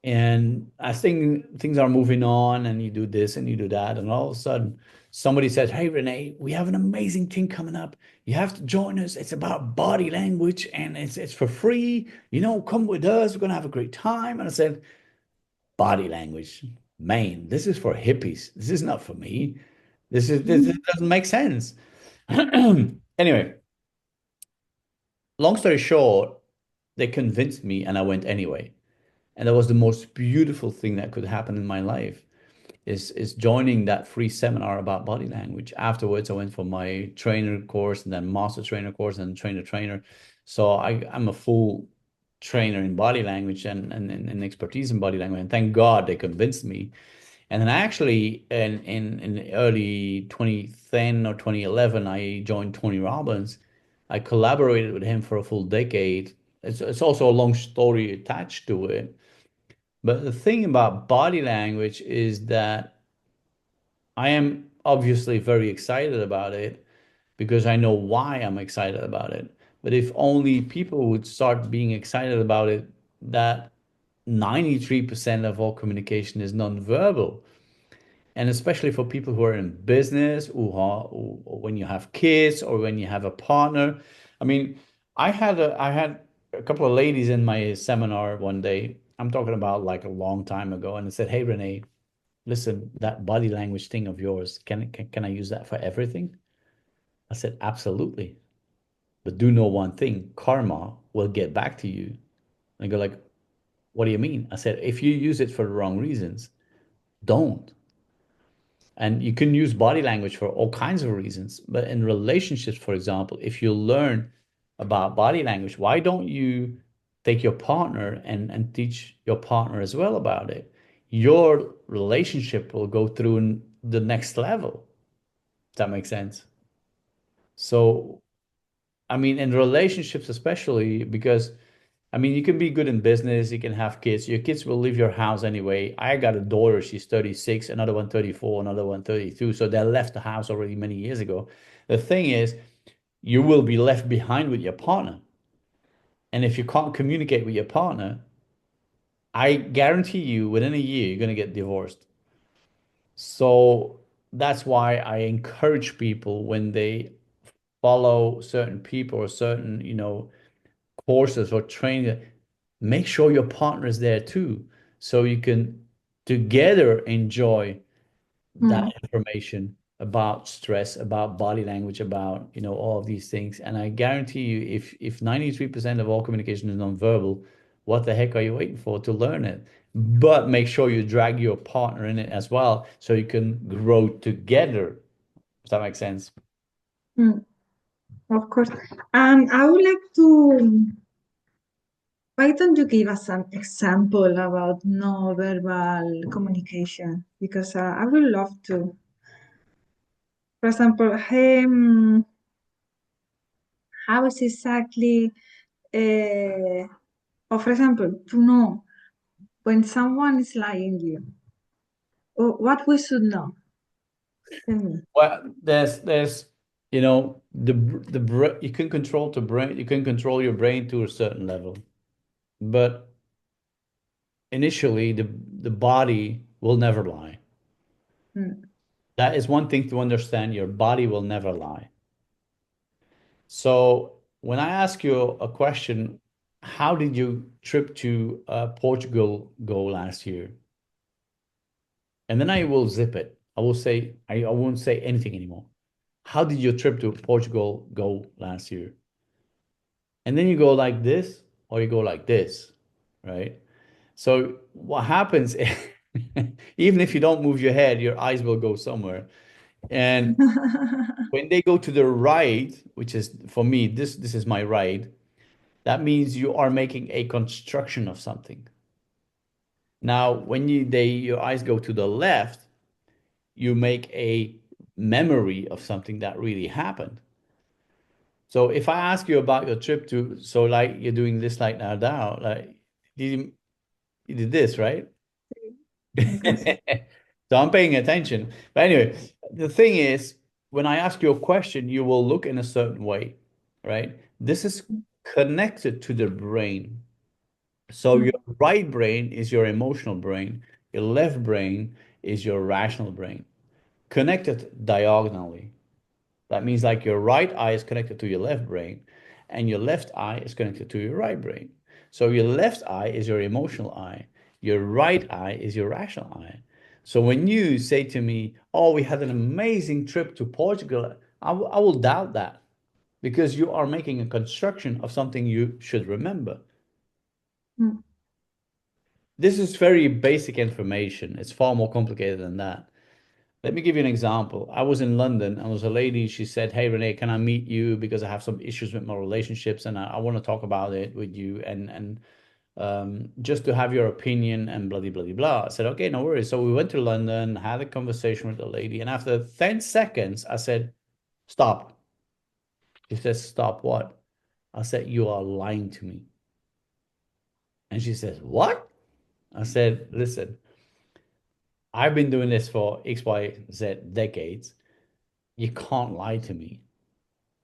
and I think things are moving on, and you do this and you do that, and all of a sudden somebody says, "Hey Renee, we have an amazing thing coming up. You have to join us. It's about body language, and it's for free. Come with us. We're gonna have a great time." And I said, "Body language, man, this is for hippies. This is not for me. This doesn't make sense." Anyway, long story short, they convinced me, and I went anyway. And that was the most beautiful thing that could happen in my life is joining that free seminar about body language. Afterwards, I went for my trainer course and then master trainer course and trainer. So I'm a full trainer in body language and expertise in body language. And thank God they convinced me. And then actually in early 2010 or 2011, I joined Tony Robbins. I collaborated with him for a full decade. It's also a long story attached to it. But the thing about body language is that I am obviously very excited about it because I know why I'm excited about it. But if only people would start being excited about it, that 93% of all communication is nonverbal. And especially for people who are in business, or when you have kids or when you have a partner. I mean, I had a couple of ladies in my seminar one day. I'm talking about like a long time ago, and I said, "Hey, Renee, listen, that body language thing of yours, can I use that for everything?" I said, "Absolutely. But do know one thing, karma will get back to you." And I go like, "What do you mean?" I said, "If you use it for the wrong reasons, don't." And you can use body language for all kinds of reasons. But in relationships, for example, if you learn about body language, why don't you take your partner and teach your partner as well about it? Your relationship will go through the next level. Does that make sense? So, I mean, in relationships, especially because I mean, you can be good in business, you can have kids. Your kids will leave your house anyway. I got a daughter, she's 36, another one 34, another one 32. So they left the house already many years ago. The thing is, you will be left behind with your partner. And if you can't communicate with your partner, I guarantee you within a year, you're going to get divorced. So that's why I encourage people when they follow certain people or certain, courses or training, make sure your partner is there too, so you can together enjoy that Mm. information about stress, about body language, about all of these things. And I guarantee you, if 93% of all communication is nonverbal, what the heck are you waiting for to learn it? But make sure you drag your partner in it as well, so you can grow together. Does that make sense? Mm. Of course. And I would like to Why don't you give us an example about non-verbal communication? Because I would love to. For example, how is exactly, or for example, to know when someone is lying you, or what we should know. Tell me. Well, there's you can control the brain, you can control your brain to a certain level, but initially the body will never lie. Mm. That is one thing to understand. Your body will never lie. So when I ask you a question, how did your trip to Portugal go last year? And then I will zip it. I will say, I won't say anything anymore. How did your trip to Portugal go last year? And then you go like this, or you go like this, right? So what happens, even if you don't move your head, your eyes will go somewhere. And when they go to the right, which is for me, this is my right, that means you are making a construction of something. Now, when your eyes go to the left, you make a memory of something that really happened. So if I ask you about your trip to, so like you're doing this like now, like you, you did this, right? Yes. So I'm paying attention. But anyway, the thing is, when I ask you a question, you will look in a certain way, right? This is connected to the brain. So your Mm. right brain is your emotional brain, your left brain is your rational brain, connected diagonally. That means like your right eye is connected to your left brain, and your left eye is connected to your right brain. So your left eye is your emotional eye, your right eye is your rational eye. So when you say to me, "Oh, we had an amazing trip to Portugal," I will doubt that because you are making a construction of something you should remember. Mm. This is very basic information. It's far more complicated than that. Let me give you an example. I was in London and there was a lady, she said, "Hey Rene, can I meet you? Because I have some issues with my relationships and I want to talk about it with you and just to have your opinion and blah blah blah blah." I said, "Okay, no worries." So we went to London, had a conversation with the lady, and after 10 seconds, I said, "Stop." She says, "Stop what?" I said, "You are lying to me." And she says, "What?" I said, "Listen, I've been doing this for X, Y, Z decades. You can't lie to me.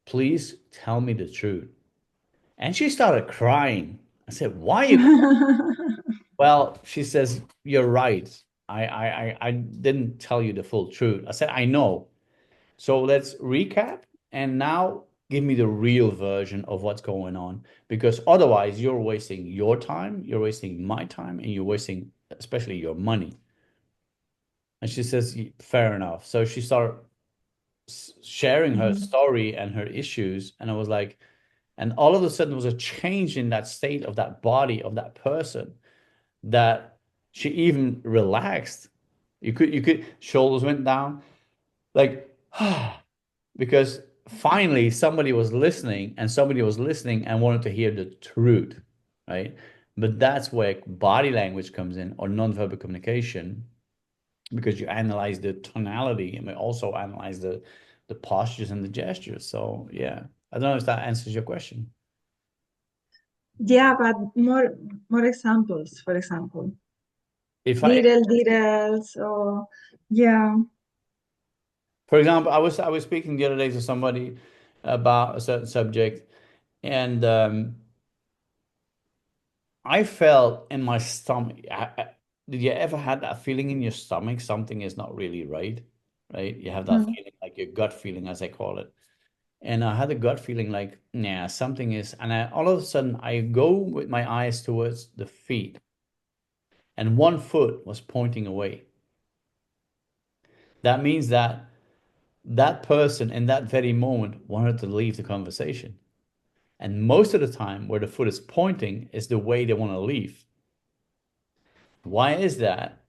Please tell me the truth." And she started crying. I said, "Why are you crying?" Well, she says, "You're right. I didn't tell you the full truth." I said, "I know. So let's recap and now give me the real version of what's going on. Because otherwise, you're wasting your time, you're wasting my time, and you're wasting especially your money." And she says, "Fair enough." So she started sharing her Mhm. story and her issues. And I was like, and all of a sudden there was a change in that state of that body of that person that she even relaxed. You could shoulders went down like because finally somebody was listening and somebody was listening and wanted to hear the truth, right? But that's where body language comes in or nonverbal communication because you analyze the tonality and we also analyze the postures and the gestures. So yeah, I don't know if that answers your question. Yeah, but more examples, for example. If I, Details, or yeah. for example, I was speaking the other day to somebody about a certain subject, and I felt in my stomach. Did you ever had that feeling in your stomach something is not really right? Right? You have that Mm. feeling, like your gut feeling, as I call it. And I had a gut feeling like, yeah, something is. And all of a sudden, I go with my eyes towards the feet, and one foot was pointing away. That means that that person in that very moment wanted to leave the conversation. And most of the time, where the foot is pointing is the way they want to leave. Why is that?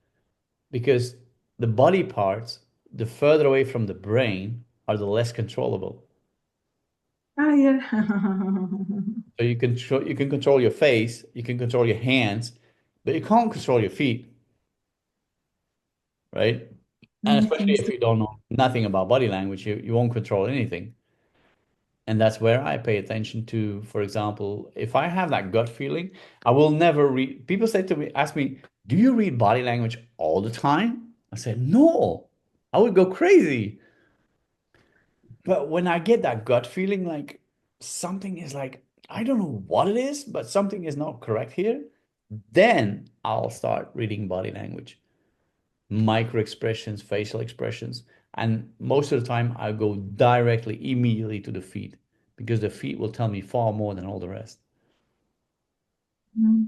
Because the body parts, the further away from the brain, are the less controllable. Ah, yeah. So you can control your face, you can control your hands, but you can't control your feet, right? And Many especially things. if you don't know nothing about body language, you won't control anything. And that's where I pay attention to, for example, if I have that gut feeling, I will never read. People say to me, ask me, do you read body language all the time? I said, no, I would go crazy. But when I get that gut feeling, like something is like, I don't know what it is, but something is not correct here, then I'll start reading body language, micro expressions, facial expressions. And most of the time, I go directly, immediately to the feet because the feet will tell me far more than all the rest. Mm.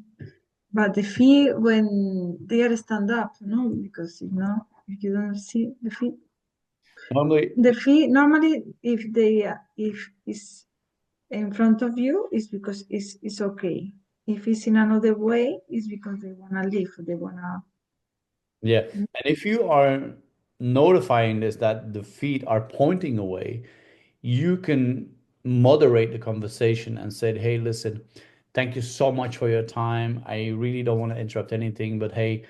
But the feet when they are stand up, no, because if you don't see the feet, Normally, the feet normally if it's in front of you is because it's okay. If it's in another way, it's because they wanna leave. They wanna. yeah. And if you are notifying this that the feet are pointing away, you can moderate the conversation and say, hey, listen, thank you so much for your time. I really don't want to interrupt anything, but hey,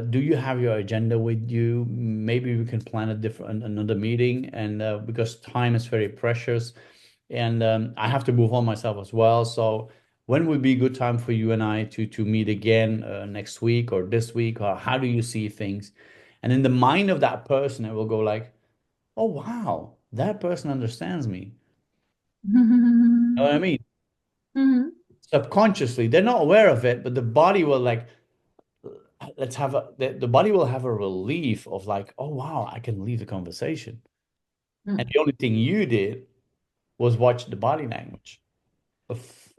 do you have your agenda with you? Maybe we can plan a different another meeting, and because time is very precious, and I have to move on myself as well. So when would be a good time for you and I to meet again next week or this week, or how do you see things? And in the mind of that person, it will go like, oh wow, that person understands me. You know what I mean? Mhm. Subconsciously, they're not aware of it, but the body will like, let's have the body will have a relief of like, oh wow, I can leave the conversation. And Mm. the only thing you did was watch the body language.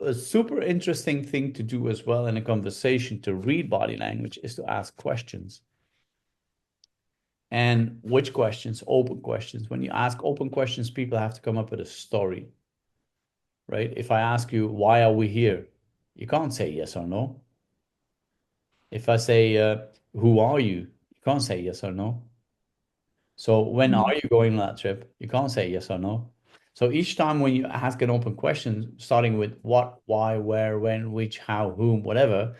A super interesting thing to do as well in a conversation to read body language is to ask questions. And which questions? Open questions. When you ask open questions, people have to come up with a story, right? If I ask you, why are we here? You can't say yes or no. If I say, who are you? You can't say yes or no. So when are Mm. you going on that trip? You can't say yes or no. So each time when you ask an open question, starting with what, why, where, when, which, how, whom, whatever,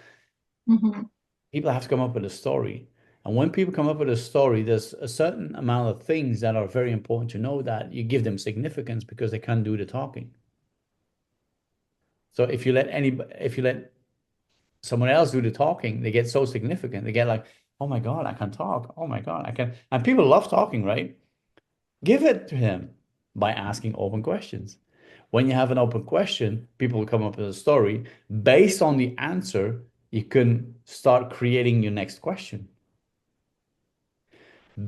Mhm. people have to come up with a story. And when people come up with a story, there's a certain amount of things that are very important to know that you give them significance because they can't do the talking. So if you let someone else do the talking, they get so significant. They get like, oh my God, I can talk. Oh my God, I can. And people love talking, right? Give it to him by asking open questions. When you have an open question, people will come up with a story. Based on the answer, you can start creating your next question.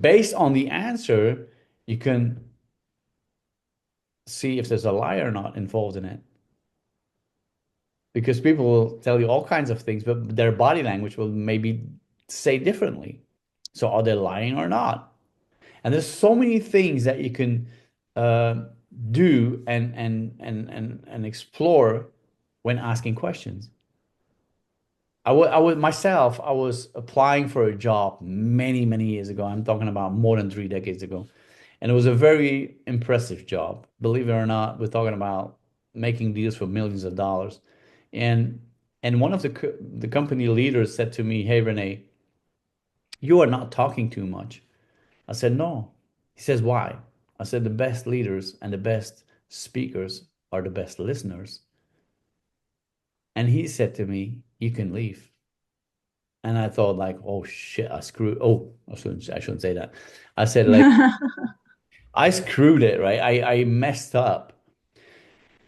Based on the answer, you can see if there's a lie or not involved in it. Because people will tell you all kinds of things, but their body language will maybe say differently. So are they lying or not? And there's so many things that you can uh, do and explore when asking questions. I would myself, I was applying for a job many years ago. I'm talking about more than 3 decades ago. And it was a very impressive job. Believe it or not, we're talking about making deals for millions of dollars. And one of the company leaders said to me, "Hey Rene, you are not talking too much." I said, "No." He says, "Why?" I said, "The best leaders and the best speakers are the best listeners." And he said to me, "You can leave." And I thought like, "Oh shit, I screwed." Oh, I shouldn't say that. I said like, I screwed it, right? I messed up.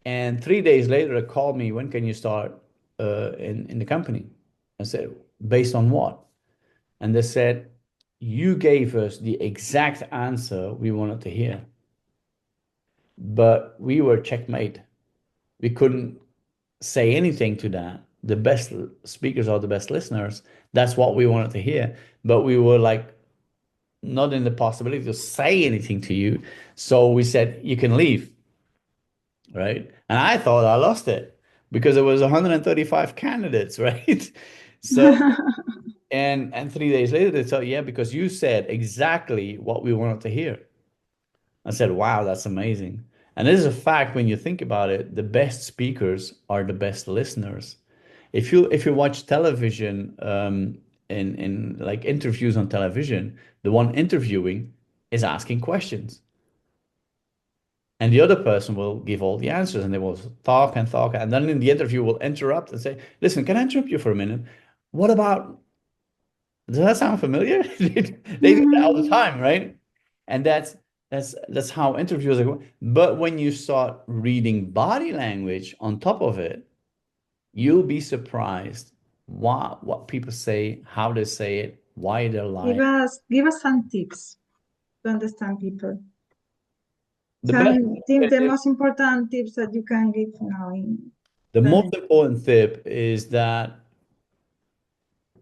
And 3 days later, they called me, when can you start in the company? I said, based on what? And they said, you gave us the exact answer we wanted to hear, but we were checkmate. We couldn't say anything to that. The best speakers are the best listeners. That's what we wanted to hear. But we were like not in the possibility to say anything to you. So we said, you can leave. Right? And I thought I lost it because there was 135 candidates, right? So and 3 days later they said, yeah, because you said exactly what we wanted to hear. I said, wow, that's amazing. And this is a fact when you think about it, the best speakers are the best listeners. If you watch television, in like interviews on television, the one interviewing is asking questions. And the other person will give all the answers and they will talk and talk. And then in the interview will interrupt and say, listen, can I interrupt you for a minute? What about, does that sound familiar? They do that all the Mhm. time, right? And that's how interviews are going. But when you start reading body language on top of it, you'll be surprised what people say, how they say it, why they're lying. Give us some tips to understand people. The best Some tips, the tip, most important tips that you can give now in the most learning. important tip is that,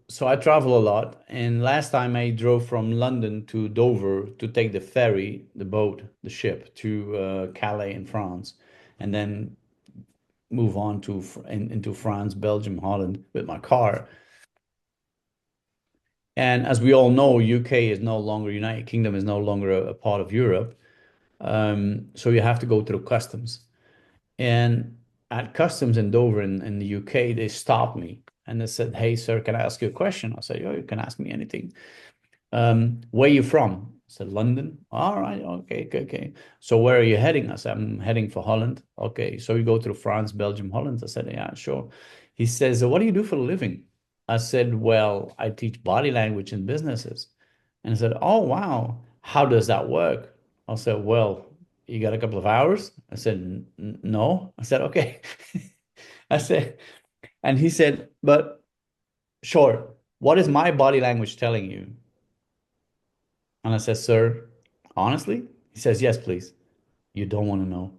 so I travel a lot, and last time I drove from London to Dover to take the ferry, the boat, the ship to Calais in France, and then move on to into France, Belgium, Holland with my car. And as we all know, UK is no longer, United Kingdom is no longer a part of Europe. So you have to go through customs. And at customs in Dover in the UK, they stopped me and they said, "Hey, sir, can I ask you a question?" I said, "Oh, you can ask me anything." Where are you from? I said, "London." All right, okay, okay, okay. So where are you heading? I said, "I'm heading for Holland." Okay, so you go through France, Belgium, Holland. I said, "Yeah, sure." He says, "What do you do for a living?" I said, "Well, I teach body language in businesses." And he said, "Oh, wow. How does that work?" I said, "Well, you got a couple of hours?" I said, No." I said, "Okay." I said, and he said, "But sure, what is my body language telling you?" And I said, "Sir, honestly?" He says, "Yes, please. You don't want to know."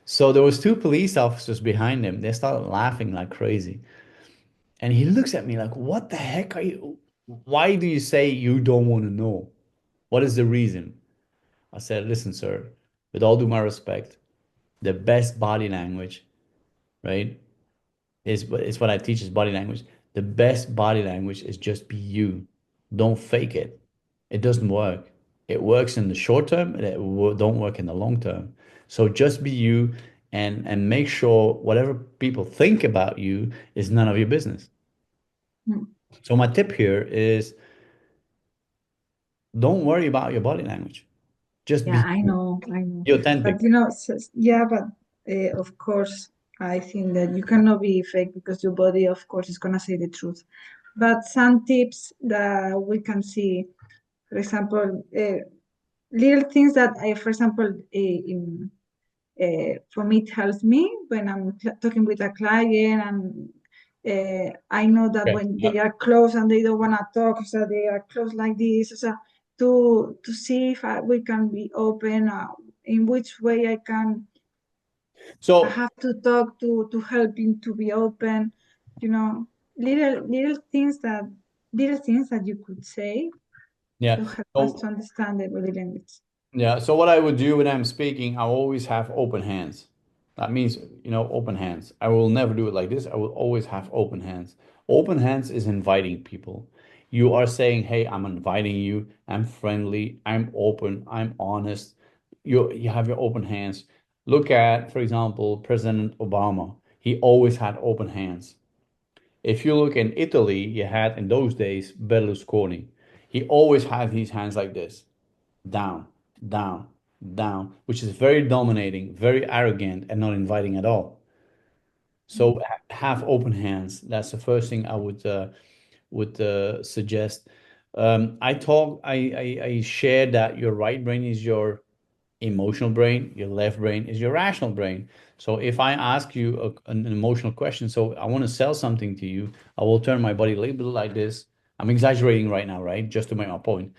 So there was two police officers behind him. They started laughing like crazy. And he looks at me like, "What the heck are you? Why do you say you don't want to know? What is the reason?" I said, "Listen, sir, with all due my respect, the best body language, right, is what I teach is body language. The best body language is just be you. Don't fake it. It doesn't work. It works in the short term, and don't work in the long term. So just be you and make sure whatever people think about you is none of your business." Mm. So my tip here is don't worry about your body language. Just Yeah, be I you. know, I know. Be authentic. But yeah, but of course, I think that you cannot be fake because your body, of course, is gonna say the truth. But some tips that we can see, for example, little things that I, for example, for me, it helps me when I'm talking with a client, and I know that Okay. when Yeah. they are close and they don't want to talk, so they are close like this, so to see if we can be open, in which way I So have to talk to help him to be open, you know, little things that you could say to yeah. help us to So understand the body language. yeah, so what I would do when I'm speaking, I always have open hands. That means, open hands. I will never do it like this. I will always have open hands. Open hands is inviting people. You are saying, "Hey, I'm inviting you. I'm friendly. I'm open. I'm honest." You have your open hands. Look at, for example, President Obama. He always had open hands. If you look in Italy, you had in those days Berlusconi. He always had his hands like this, down, down, down, which is very dominating, very arrogant, and not inviting at all. So have open hands. That's the first thing I would suggest. I share that your right brain is your emotional brain, your left brain is your rational brain. So if I ask you an emotional question, so I want to sell something to you, I will turn my body a little bit like this. I'm exaggerating right now, right? Just to make my point.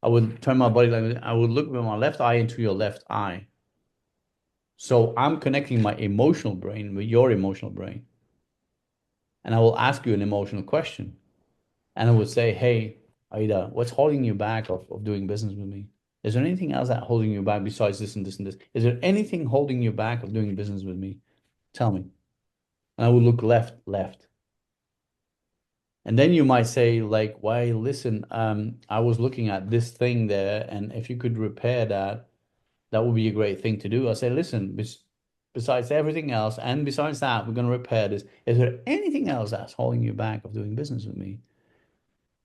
I would turn my body like I would look with my left eye into your left eye. So I'm connecting my emotional brain with your emotional brain. And I will ask you an emotional question. And I would say, "Hey, Aida, what's holding you back of doing business with me? Is there anything else that holding you back besides this and this and this? Is there anything holding you back of doing business with me? Tell me." And I would look left, left. And then you might say, like, "Why, listen, I was looking at this thing there, and if you could repair that, that would be a great thing to do. I say, listen, besides everything else, and besides that, we're going to repair this. Is there anything else that's holding you back of doing business with me?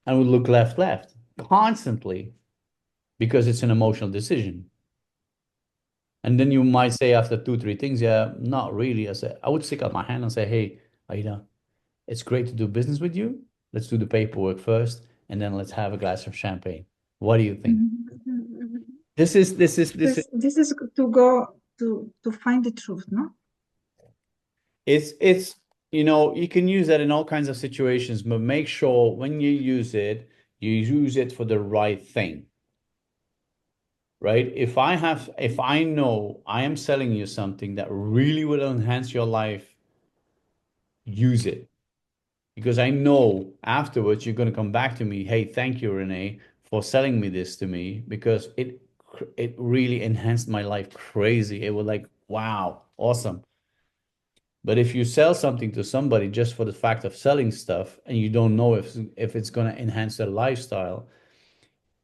And we look left, constantly because it's an emotional decision. And then you might say after two, three things, yeah, not really. I would stick out my hand and say, hey, Aida, it's great to do business with you. Let's do the paperwork first, and then let's have a glass of champagne. What do you think? Mhm. This is This is to go to find the truth, no? it's you can use that in all kinds of situations, but make sure when you use it for the right thing, right? If I know I am selling you something that really will enhance your life, use it. Because I know afterwards you're going to come back to me, hey, thank you, Rene, for selling me this to me because it really enhanced my life crazy. It was like, wow, awesome. But if you sell something to somebody just for the fact of selling stuff and you don't know if it's going to enhance their lifestyle,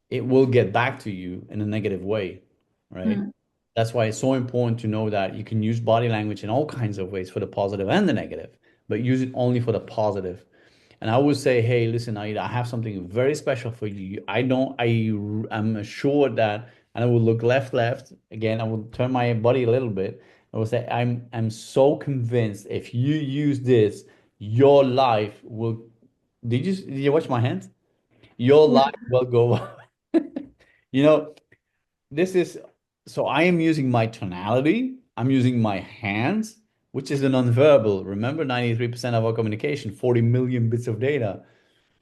it will get back to you in a negative way, right? Mm. That's why it's so important to know that you can use body language in all kinds of ways for the positive and the negative, but use it only for the positive. And I would say, hey, listen, I have something very special for you. I'm assured that, and I will look left again. I will turn my body a little bit. I will say, I'm so convinced if you use this, your life will. Did you watch my hands? Your Yeah, life will go. You know, this is so I am using my tonality, I'm using my hands, which is a nonverbal. Remember, 93% of our communication, 40 million bits of data.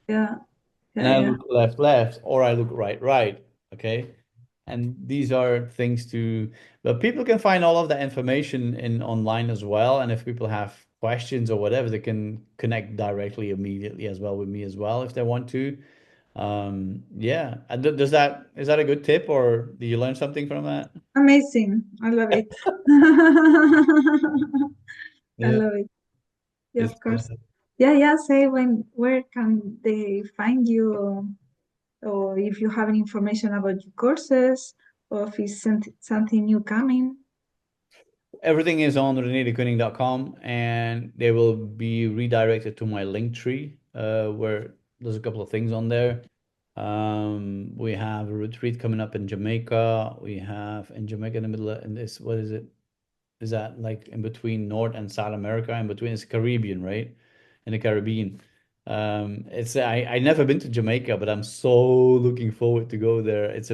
yeah, And yeah, I yeah. look left, or I look right. Okay. And these are things to, but people can find all of that information in online as well. And if people have questions or whatever, they can connect directly immediately as well with me as well if they want to. Yeah. And is that a good tip, or do you learn something from that? Amazing. I love it. I Yeah. love it. Yeah, It's of course. Yeah, yeah. Say where can they find you, or if you have any information about your courses, or if it's something new coming. Everything is on renedecunning.com, and they will be redirected to my link tree, where there's a couple of things on there. We have a retreat coming up in Jamaica. We have in Jamaica in the middle of, in this, what is it? Is that like in between North and South America? In between, it's Caribbean, right? In the Caribbean. It's I never been to Jamaica, but I'm so looking forward to go there. It's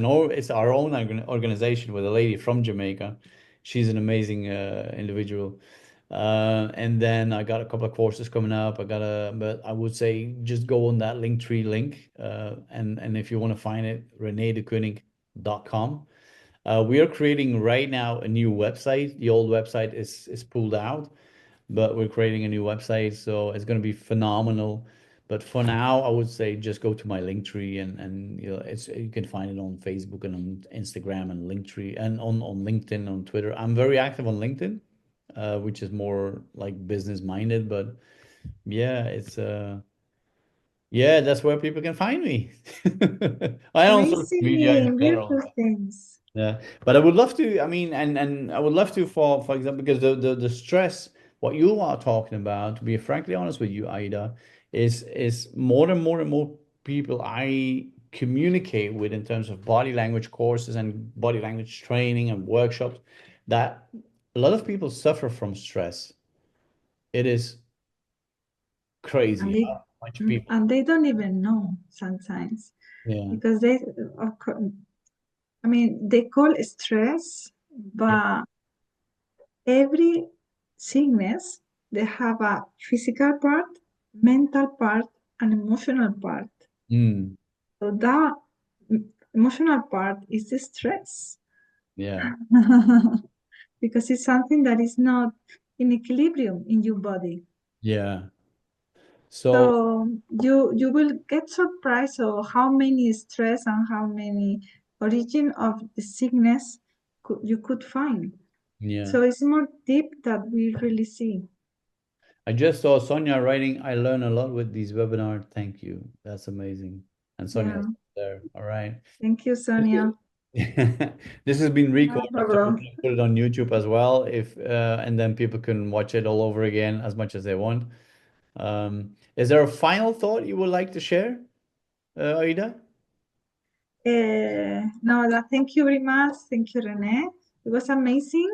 our own organization with a lady from Jamaica. She's an amazing individual. And then I got a couple of courses coming up. But I would say just go on that Linktree link. And if you want to find it, renedecunning.com. We are creating right now a new website. The old website is pulled out, but we're creating a new website, so it's going to be phenomenal. But for now, I would say just go to my Linktree, and it's you can find it on Facebook and on Instagram and Linktree and on LinkedIn, on Twitter. I'm very active on LinkedIn, which is more like business minded, but yeah, yeah, that's where people can find me. I on social media in Amazing, beautiful general. things. Yeah, but I would love to. I mean, and I would love to, for example, because the stress, what you are talking about, to be frankly honest with you, Aida, is more and more people I communicate with in terms of body language courses and body language training and workshops, that a lot of people suffer from stress. It is And crazy they how much people. and they don't even know sometimes Yeah. because they, of I mean, they call it stress, Yeah. but every sickness, they have a physical part, mental part, and emotional part. Mm, So that emotional part is the stress yeah. because it's something that is not in equilibrium in your body. Yeah. So So you will get surprised of how many stress and how many origin of the sickness you could find. yeah. So it's more deep that we really see. I just saw Sonia writing, I learn a lot with these webinars. Thank you. That's amazing. And Yeah. Sonia's there. All right. Thank you, Thank Sonia. you. This has been No recorded, so we're problem. gonna put it on YouTube as well, if and then people can watch it all over again as much as they want. Is there a final thought you would like to share, Aida? No, thank you very much. Thank you, Rene. It was amazing.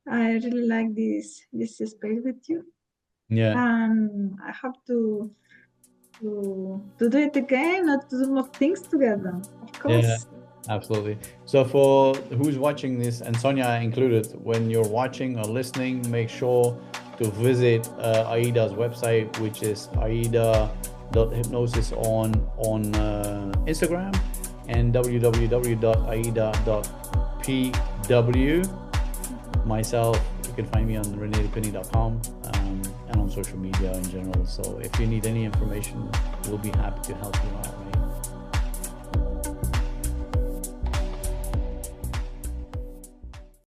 I really like this space with you, Yeah, and I hope to do it again or to do more things together. Of yeah, course. absolutely. So for who's watching this, and Sonia included, when you're watching or listening, make sure to visit Aida's website, which is aida.hypnosis on Instagram, and www.aida.pw. Myself, you can find me on renedepinny.com, and on social media in general. So if you need any information, we'll be happy to help you out, right?